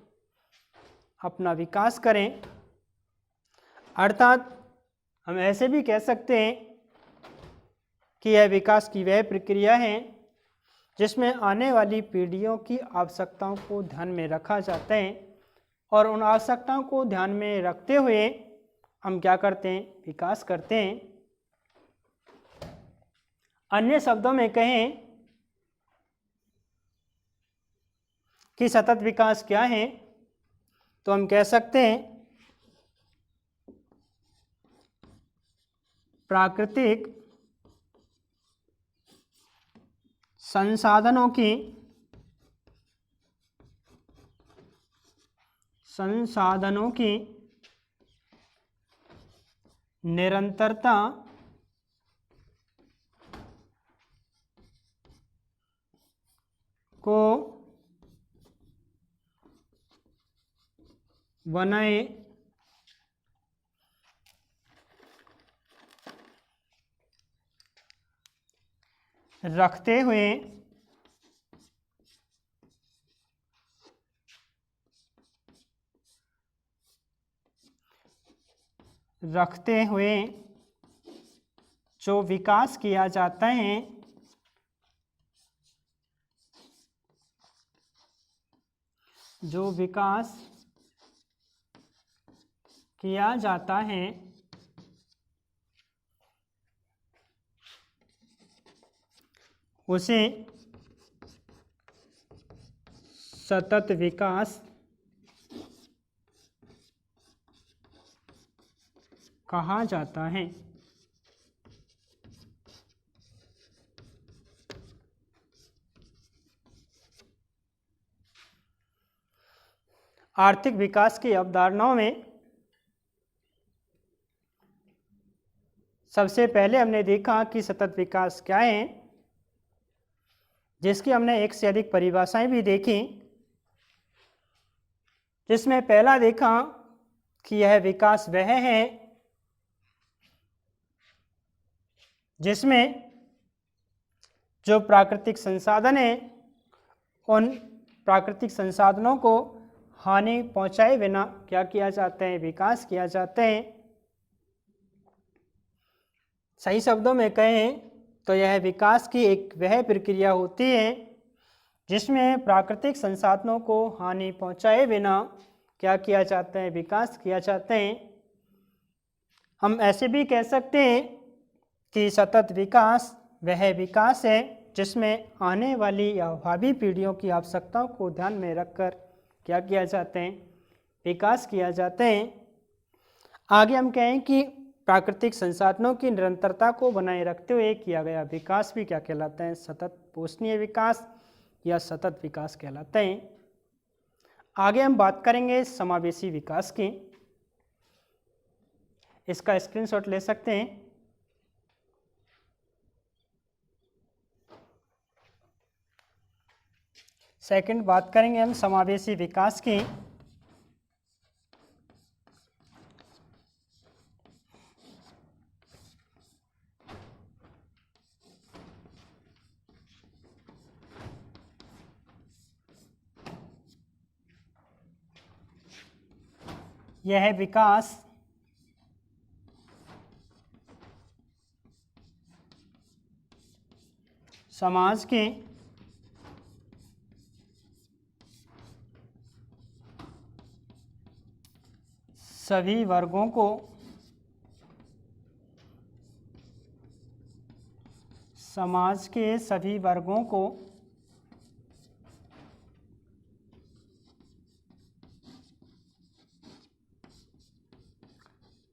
अपना विकास करें। अर्थात हम ऐसे भी कह सकते हैं कि यह विकास की वह प्रक्रिया है जिसमें आने वाली पीढ़ियों की आवश्यकताओं को ध्यान में रखा जाता है और उन आवश्यकताओं को ध्यान में रखते हुए हम क्या करते हैं, विकास करते हैं। अन्य शब्दों में कहें कि सतत विकास क्या है, तो हम कह सकते हैं प्राकृतिक संसाधनों की निरंतरता को बनाए रखते हुए जो विकास किया जाता है उसे सतत विकास कहा जाता है। आर्थिक विकास की अवधारणाओं में सबसे पहले हमने देखा कि सतत विकास क्या है, जिसकी हमने एक से अधिक परिभाषाएं भी देखी। जिसमें पहला देखा कि यह विकास वह है जिसमें जो प्राकृतिक संसाधन है उन प्राकृतिक संसाधनों को हानि पहुंचाए बिना क्या किया जाता है, विकास किया जाता है। सही शब्दों में कहें तो यह विकास की एक वह प्रक्रिया होती है जिसमें प्राकृतिक संसाधनों को हानि पहुंचाए बिना क्या किया जाता है, विकास किया जाता है। हम ऐसे भी कह सकते हैं कि सतत विकास वह विकास है जिसमें आने वाली या भावी पीढ़ियों की आवश्यकताओं को ध्यान में रखकर क्या किया जाता है, विकास किया जाता है। आगे हम कहें कि प्राकृतिक संसाधनों की निरंतरता को बनाए रखते हुए किया गया विकास भी क्या कहलाता है, सतत पोषणीय विकास या सतत विकास कहलाता है। आगे हम बात करेंगे समावेशी विकास की। इसका स्क्रीनशॉट ले सकते हैं। सेकंड बात करेंगे हम समावेशी विकास की। यह विकास समाज के सभी वर्गों को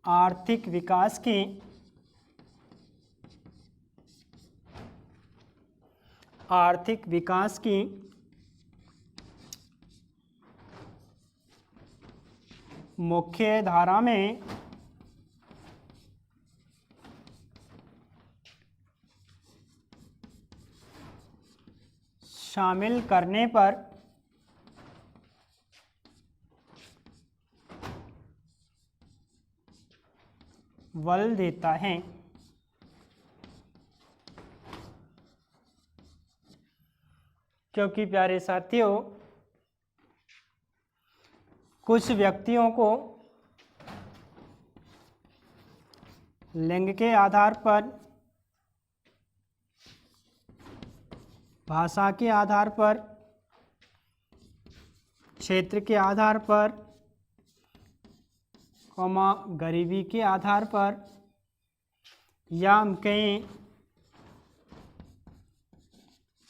आर्थिक विकास की मुख्य धारा में शामिल करने पर बल देता है। क्योंकि प्यारे साथियों, कुछ व्यक्तियों को लिंग के आधार पर, भाषा के आधार पर, क्षेत्र के आधार पर, गरीबी के आधार पर, या हम कहें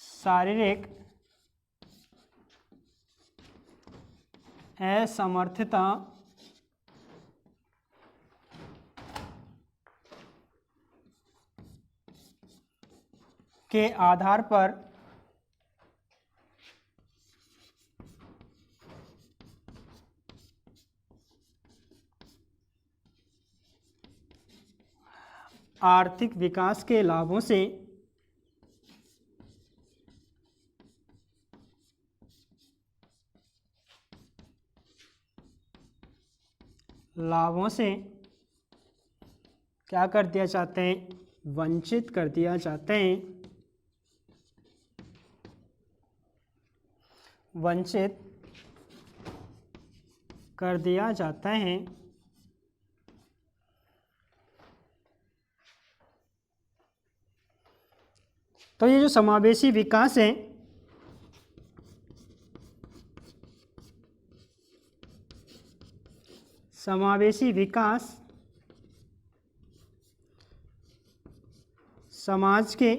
शारीरिक असमर्थता के आधार पर आर्थिक विकास के लाभों से क्या कर दिया जाता है, वंचित कर दिया जाता है, वंचित कर दिया जाता है। तो ये जो समावेशी विकास है, समावेशी विकास समाज के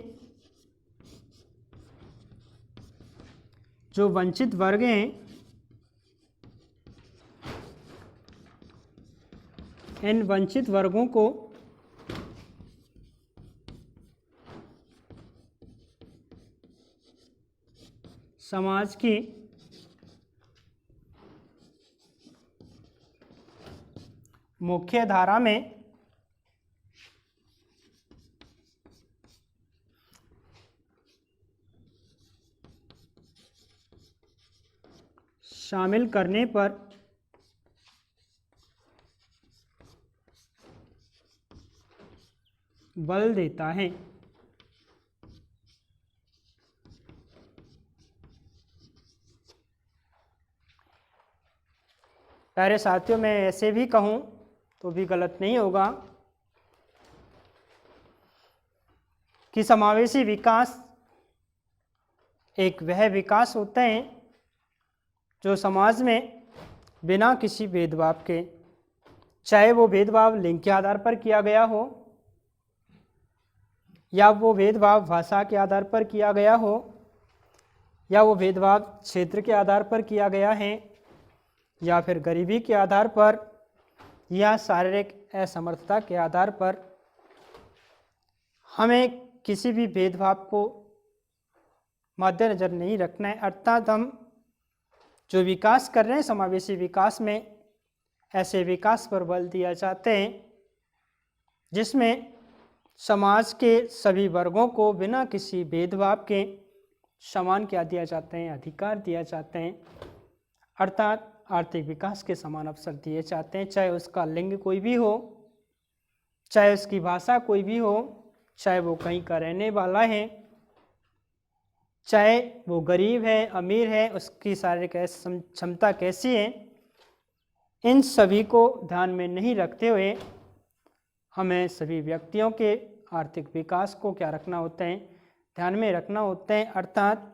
जो वंचित वर्ग हैं, इन वंचित वर्गों को समाज की मुख्य धारा में शामिल करने पर बल देता है। प्यारे साथियों, मैं ऐसे भी कहूँ तो भी गलत नहीं होगा कि समावेशी विकास एक वह विकास होते हैं जो समाज में बिना किसी भेदभाव के, चाहे वो भेदभाव लिंग के आधार पर किया गया हो या वो भेदभाव भाषा के आधार पर किया गया हो या वो भेदभाव क्षेत्र के आधार पर किया गया है या फिर गरीबी के आधार पर या शारीरिक असमर्थता के आधार पर, हमें किसी भी भेदभाव को मद्देनजर नहीं रखना है। अर्थात हम जो विकास कर रहे हैं समावेशी विकास में, ऐसे विकास पर बल दिया चाहते हैं जिसमें समाज के सभी वर्गों को बिना किसी भेदभाव के समान क्या दिया जाते हैं, अधिकार दिया जाते हैं। अर्थात आर्थिक विकास के समान अवसर दिए जाते हैं, चाहे उसका लिंग कोई भी हो, चाहे उसकी भाषा कोई भी हो, चाहे वो कहीं का रहने वाला है, चाहे वो गरीब है अमीर है, उसकी शारीरिक क्षमता कैसी है, इन सभी को ध्यान में नहीं रखते हुए हमें सभी व्यक्तियों के आर्थिक विकास को क्या रखना होता है, ध्यान में रखना होता है। अर्थात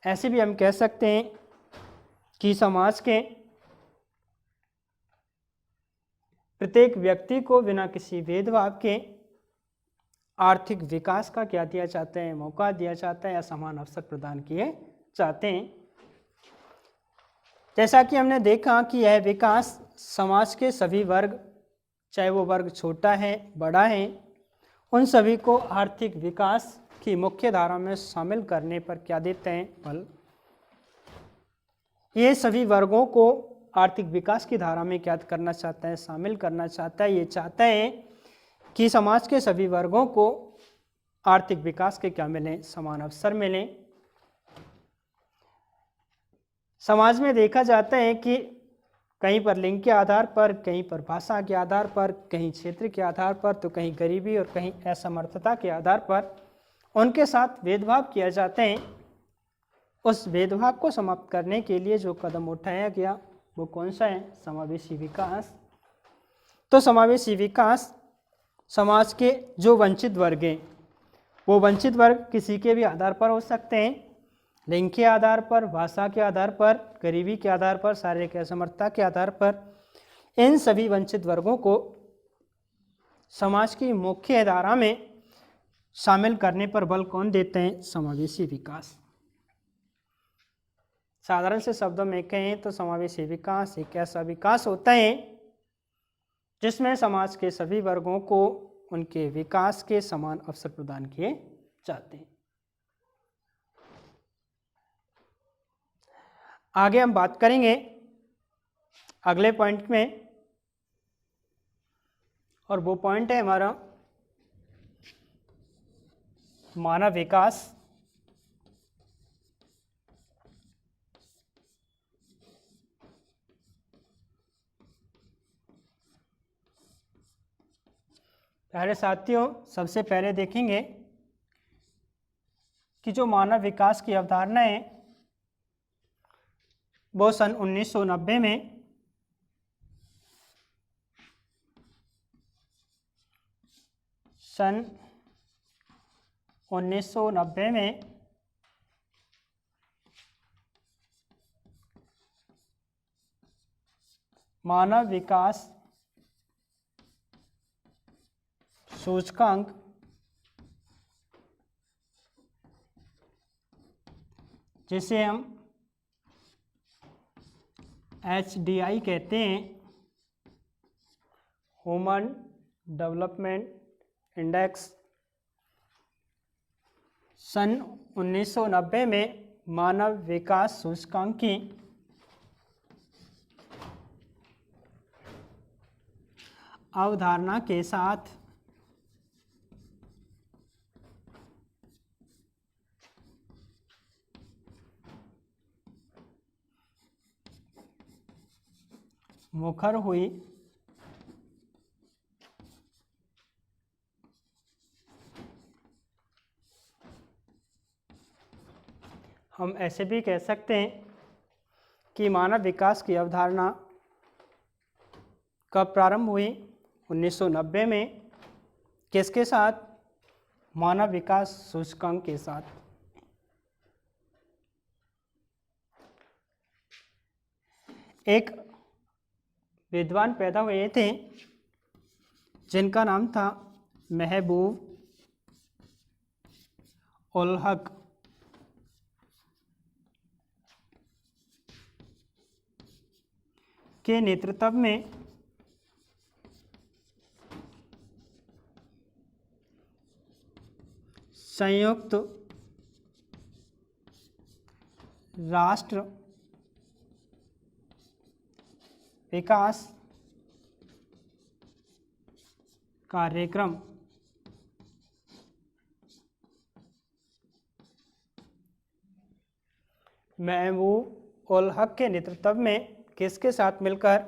ऐसे भी हम कह सकते हैं कि समाज के प्रत्येक व्यक्ति को बिना किसी भेदभाव के आर्थिक विकास का क्या दिया जाता है, मौका दिया जाता है या समान अवसर प्रदान किए जाते हैं। जैसा कि हमने देखा कि यह विकास समाज के सभी वर्ग, चाहे वो वर्ग छोटा है बड़ा है, उन सभी को आर्थिक विकास की मुख्य धारा में शामिल करने पर क्या देते हैं, बल। ये सभी वर्गों को आर्थिक विकास की धारा में क्या करना चाहता है, शामिल करना चाहता है। ये चाहता है कि समाज के सभी वर्गों को आर्थिक विकास के क्या मिलें, समान अवसर मिलें। समाज में देखा जाता है कि कहीं पर लिंग के आधार पर, कहीं पर भाषा के आधार पर, कहीं क्षेत्र के आधार पर, तो कहीं गरीबी और कहीं असमर्थता के आधार पर उनके साथ भेदभाव किया जाते हैं। उस भेदभाव को समाप्त करने के लिए जो कदम उठाया गया वो कौन सा है, समावेशी विकास। तो समावेशी विकास समाज के जो वंचित वर्ग हैं, वो वंचित वर्ग किसी के भी आधार पर हो सकते हैं, लिंग के आधार पर, भाषा के आधार पर, गरीबी के आधार पर, शारीरिक असमर्थता के आधार पर, इन सभी वंचित वर्गों को समाज की मुख्य धारा में शामिल करने पर बल कौन देते हैं, समावेशी विकास। साधारण से शब्दों में कहें तो समावेशी विकास एक ऐसा विकास होता है जिसमें समाज के सभी वर्गों को उनके विकास के समान अवसर प्रदान किए जाते हैं। आगे हम बात करेंगे अगले पॉइंट में, और वो पॉइंट है हमारा मानव विकास। प्यारे साथियों, सबसे पहले देखेंगे कि जो मानव विकास की अवधारणा है वो सन 1990 में मानव विकास सूचकांक जिसे हम HDI कहते हैं, ह्यूमन डेवलपमेंट इंडेक्स, सन 1990 में मानव विकास सूचकांक की अवधारणा के साथ मुखर हुई हम ऐसे भी कह सकते हैं कि मानव विकास की अवधारणा कब प्रारंभ हुई? 1990 में। किसके साथ? मानव विकास सूचकांक के साथ। एक विद्वान पैदा हुए थे जिनका नाम था महबूब उल हक। के नेतृत्व में संयुक्त राष्ट्र विकास कार्यक्रम महबूब उल हक के नेतृत्व में किसके साथ मिलकर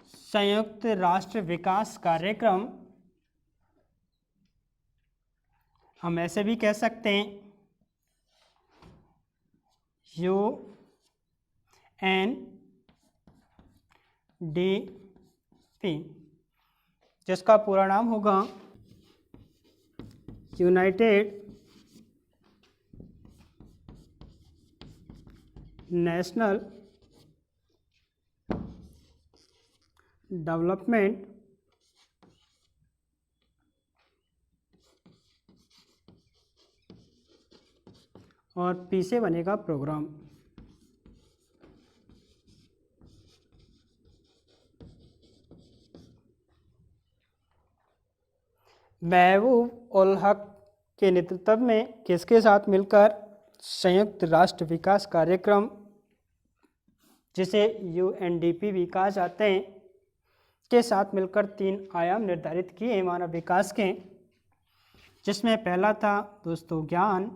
संयुक्त राष्ट्र विकास कार्यक्रम, हम ऐसे भी कह सकते हैं UNDP, जिसका पूरा नाम होगा यूनाइटेड नेशनल डेवलपमेंट और पी से बनेगा प्रोग्राम। महबूब उल हक के नेतृत्व में किसके साथ मिलकर संयुक्त राष्ट्र विकास कार्यक्रम, जिसे UNDP भी कहा जाते हैं, के साथ मिलकर 3 आयाम निर्धारित किए मानव विकास के, जिसमें पहला था दोस्तों ज्ञान,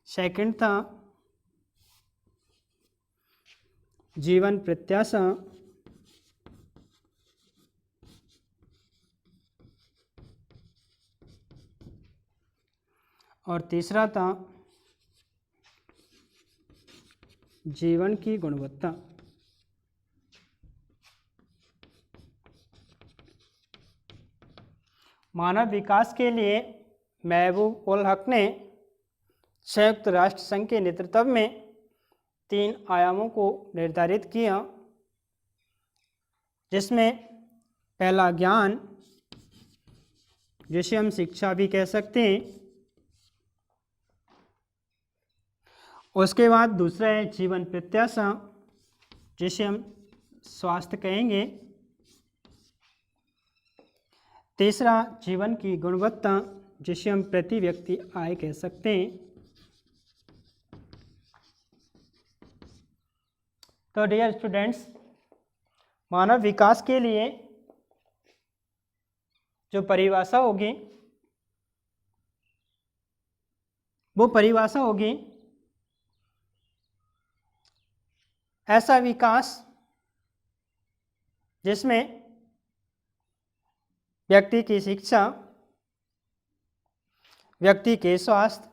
सेकंड था जीवन प्रत्याशा, और तीसरा था जीवन की गुणवत्ता। मानव विकास के लिए महबूब उल हक ने संयुक्त राष्ट्र संघ के नेतृत्व में 3 आयामों को निर्धारित किया, जिसमें पहला ज्ञान, जिसे हम शिक्षा भी कह सकते हैं, उसके बाद दूसरा है जीवन प्रत्याशा, जिसे हम स्वास्थ्य कहेंगे, तीसरा जीवन की गुणवत्ता, जिसे हम प्रति व्यक्ति आय कह सकते हैं। तो डियर स्टूडेंट्स, मानव विकास के लिए जो परिभाषा होगी वो परिभाषा होगी ऐसा विकास जिसमें व्यक्ति की शिक्षा, व्यक्ति के स्वास्थ्य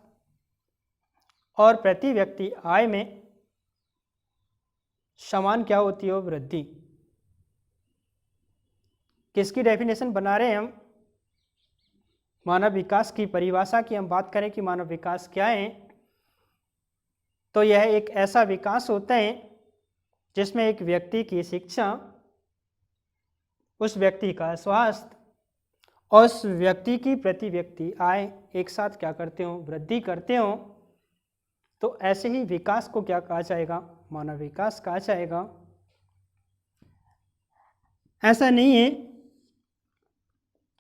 और प्रति व्यक्ति आय में समान क्या होती है, वृद्धि। किसकी डेफिनेशन बना रहे हैं हम? मानव विकास की परिभाषा की हम बात करें कि मानव विकास क्या है, तो यह एक ऐसा विकास होता है जिसमें एक व्यक्ति की शिक्षा, उस व्यक्ति का स्वास्थ्य और उस व्यक्ति की प्रति व्यक्ति आय एक साथ क्या करते हो, वृद्धि करते हो। तो ऐसे ही विकास को क्या कहा जाएगा? मानव विकास कहा जाएगा। ऐसा नहीं है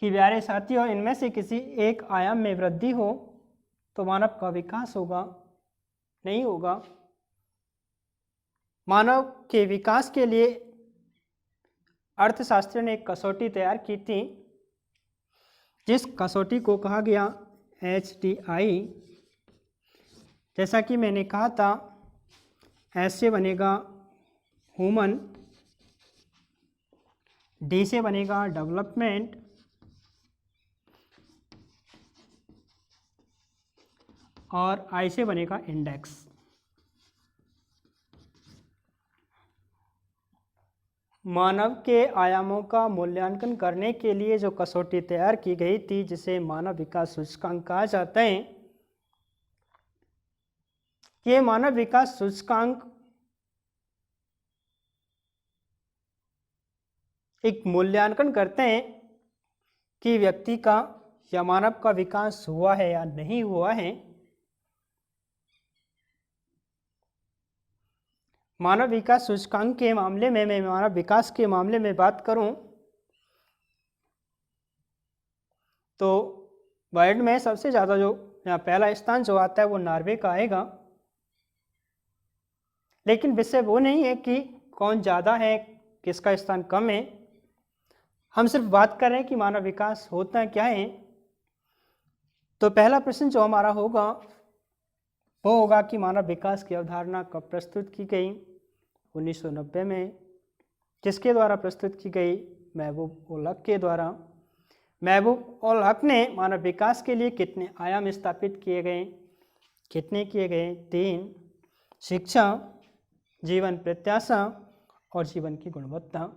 कि प्यारे साथियों इनमें से किसी एक आयाम में वृद्धि हो तो मानव का विकास होगा, नहीं होगा। मानव के विकास के लिए अर्थशास्त्र ने एक कसौटी तैयार की थी, जिस कसौटी को कहा गया HDI। जैसा कि मैंने कहा था, एस से बनेगा ह्यूमन, डी से बनेगा डेवलपमेंट, और आई से बनेगा इंडेक्स। मानव के आयामों का मूल्यांकन करने के लिए जो कसौटी तैयार की गई थी, जिसे मानव विकास सूचकांक कहा जाता है, ये मानव विकास सूचकांक एक मूल्यांकन करते हैं कि व्यक्ति का या मानव का विकास हुआ है या नहीं हुआ है। मानव विकास सूचकांक के मामले में, मैं मानव विकास के मामले में बात करूं तो वर्ल्ड में सबसे ज़्यादा जो यहाँ पहला स्थान जो आता है वो नॉर्वे का आएगा। लेकिन विषय वो नहीं है कि कौन ज़्यादा है, किसका स्थान कम है। हम सिर्फ बात कर रहे हैं कि मानव विकास होता क्या है। तो पहला प्रश्न जो हमारा होगा वो होगा कि मानव विकास की अवधारणा कब प्रस्तुत की गई? 1990 में। किसके द्वारा प्रस्तुत की गई? महबूब उल हक के द्वारा। महबूब उल हक ने मानव विकास के लिए कितने आयाम स्थापित किए गए? कितने किए गए? 3। शिक्षा, जीवन प्रत्याशा और जीवन की गुणवत्ता।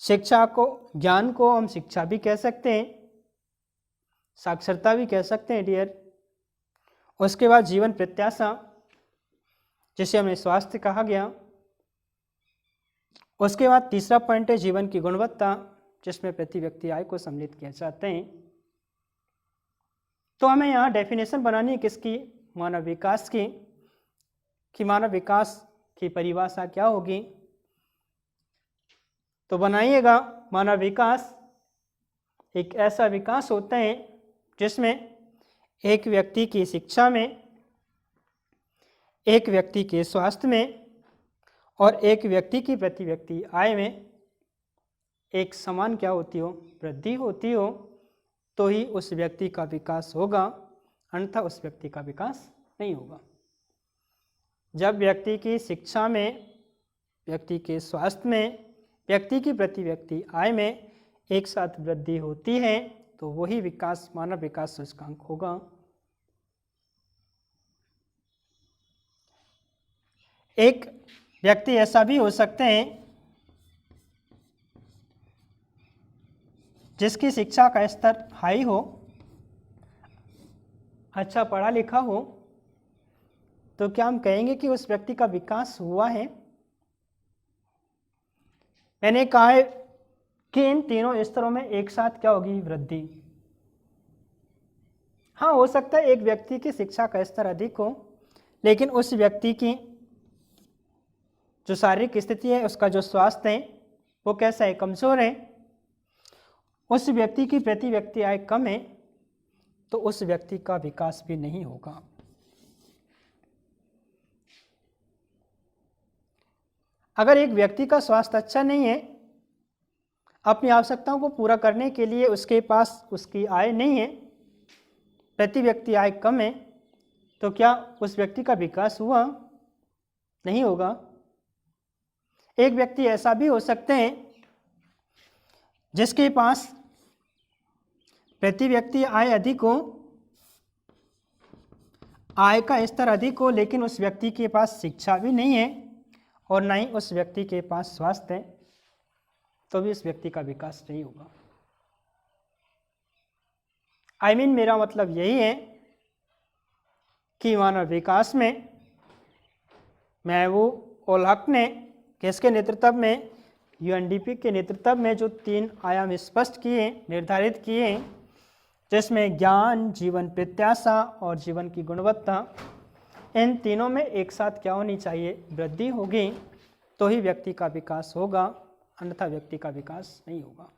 शिक्षा को, ज्ञान को हम शिक्षा भी कह सकते हैं, साक्षरता भी कह सकते हैं डियर। उसके बाद जीवन प्रत्याशा, जिसे हमें स्वास्थ्य कहा गया। उसके बाद तीसरा पॉइंट है जीवन की गुणवत्ता, जिसमें प्रति व्यक्ति आय को सम्मिलित किया जाता है। तो हमें यहाँ डेफिनेशन बनानी है किसकी? मानव विकास की, कि मानव विकास की परिभाषा क्या होगी। तो बनाइएगा, मानव विकास एक ऐसा विकास होता है जिसमें एक व्यक्ति की शिक्षा में, एक व्यक्ति के स्वास्थ्य में और एक व्यक्ति की प्रति व्यक्ति आय में एक समान क्या होती हो? वृद्धि होती हो, तो ही उस व्यक्ति का विकास होगा, अन्यथा उस व्यक्ति का विकास नहीं होगा। जब व्यक्ति की शिक्षा में, व्यक्ति के स्वास्थ्य में, व्यक्ति की प्रति व्यक्ति आय में एक साथ वृद्धि होती है, तो वही विकास मानव विकास सूचकांक होगा। एक व्यक्ति ऐसा भी हो सकते हैं जिसकी शिक्षा का स्तर हाई हो, अच्छा पढ़ा लिखा हो, तो क्या हम कहेंगे कि उस व्यक्ति का विकास हुआ है? मैंने कहा है कि इन तीनों स्तरों में एक साथ क्या होगी? वृद्धि। हाँ, हो सकता है एक व्यक्ति की शिक्षा का स्तर अधिक हो, लेकिन उस व्यक्ति की जो शारीरिक स्थिति है, उसका जो स्वास्थ्य है वो कैसा है? कमजोर है। उस व्यक्ति की प्रति व्यक्ति आय कम है, तो उस व्यक्ति का विकास भी नहीं होगा। अगर एक व्यक्ति का स्वास्थ्य अच्छा नहीं है, अपनी आवश्यकताओं को पूरा करने के लिए उसके पास उसकी आय नहीं है, प्रति व्यक्ति आय कम है, तो क्या उस व्यक्ति का विकास हुआ? नहीं होगा। एक व्यक्ति ऐसा भी हो सकते हैं जिसके पास प्रति व्यक्ति आय अधिक हो, आय का स्तर अधिक हो, लेकिन उस व्यक्ति के पास शिक्षा भी नहीं है और ना ही उस व्यक्ति के पास स्वास्थ्य है, तो भी उस व्यक्ति का विकास नहीं होगा। मेरा मतलब यही है कि मानव विकास में महबूब उल हक ने किसके नेतृत्व में? यूएनडीपी के नेतृत्व में जो 3 आयाम स्पष्ट किए, निर्धारित किए, जिसमें ज्ञान, जीवन प्रत्याशा और जीवन की गुणवत्ता, इन तीनों में एक साथ क्या होनी चाहिए? वृद्धि होगी, तो ही व्यक्ति का विकास होगा, अन्यथा व्यक्ति का विकास नहीं होगा।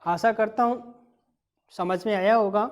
आशा करता हूँ समझ में आया होगा।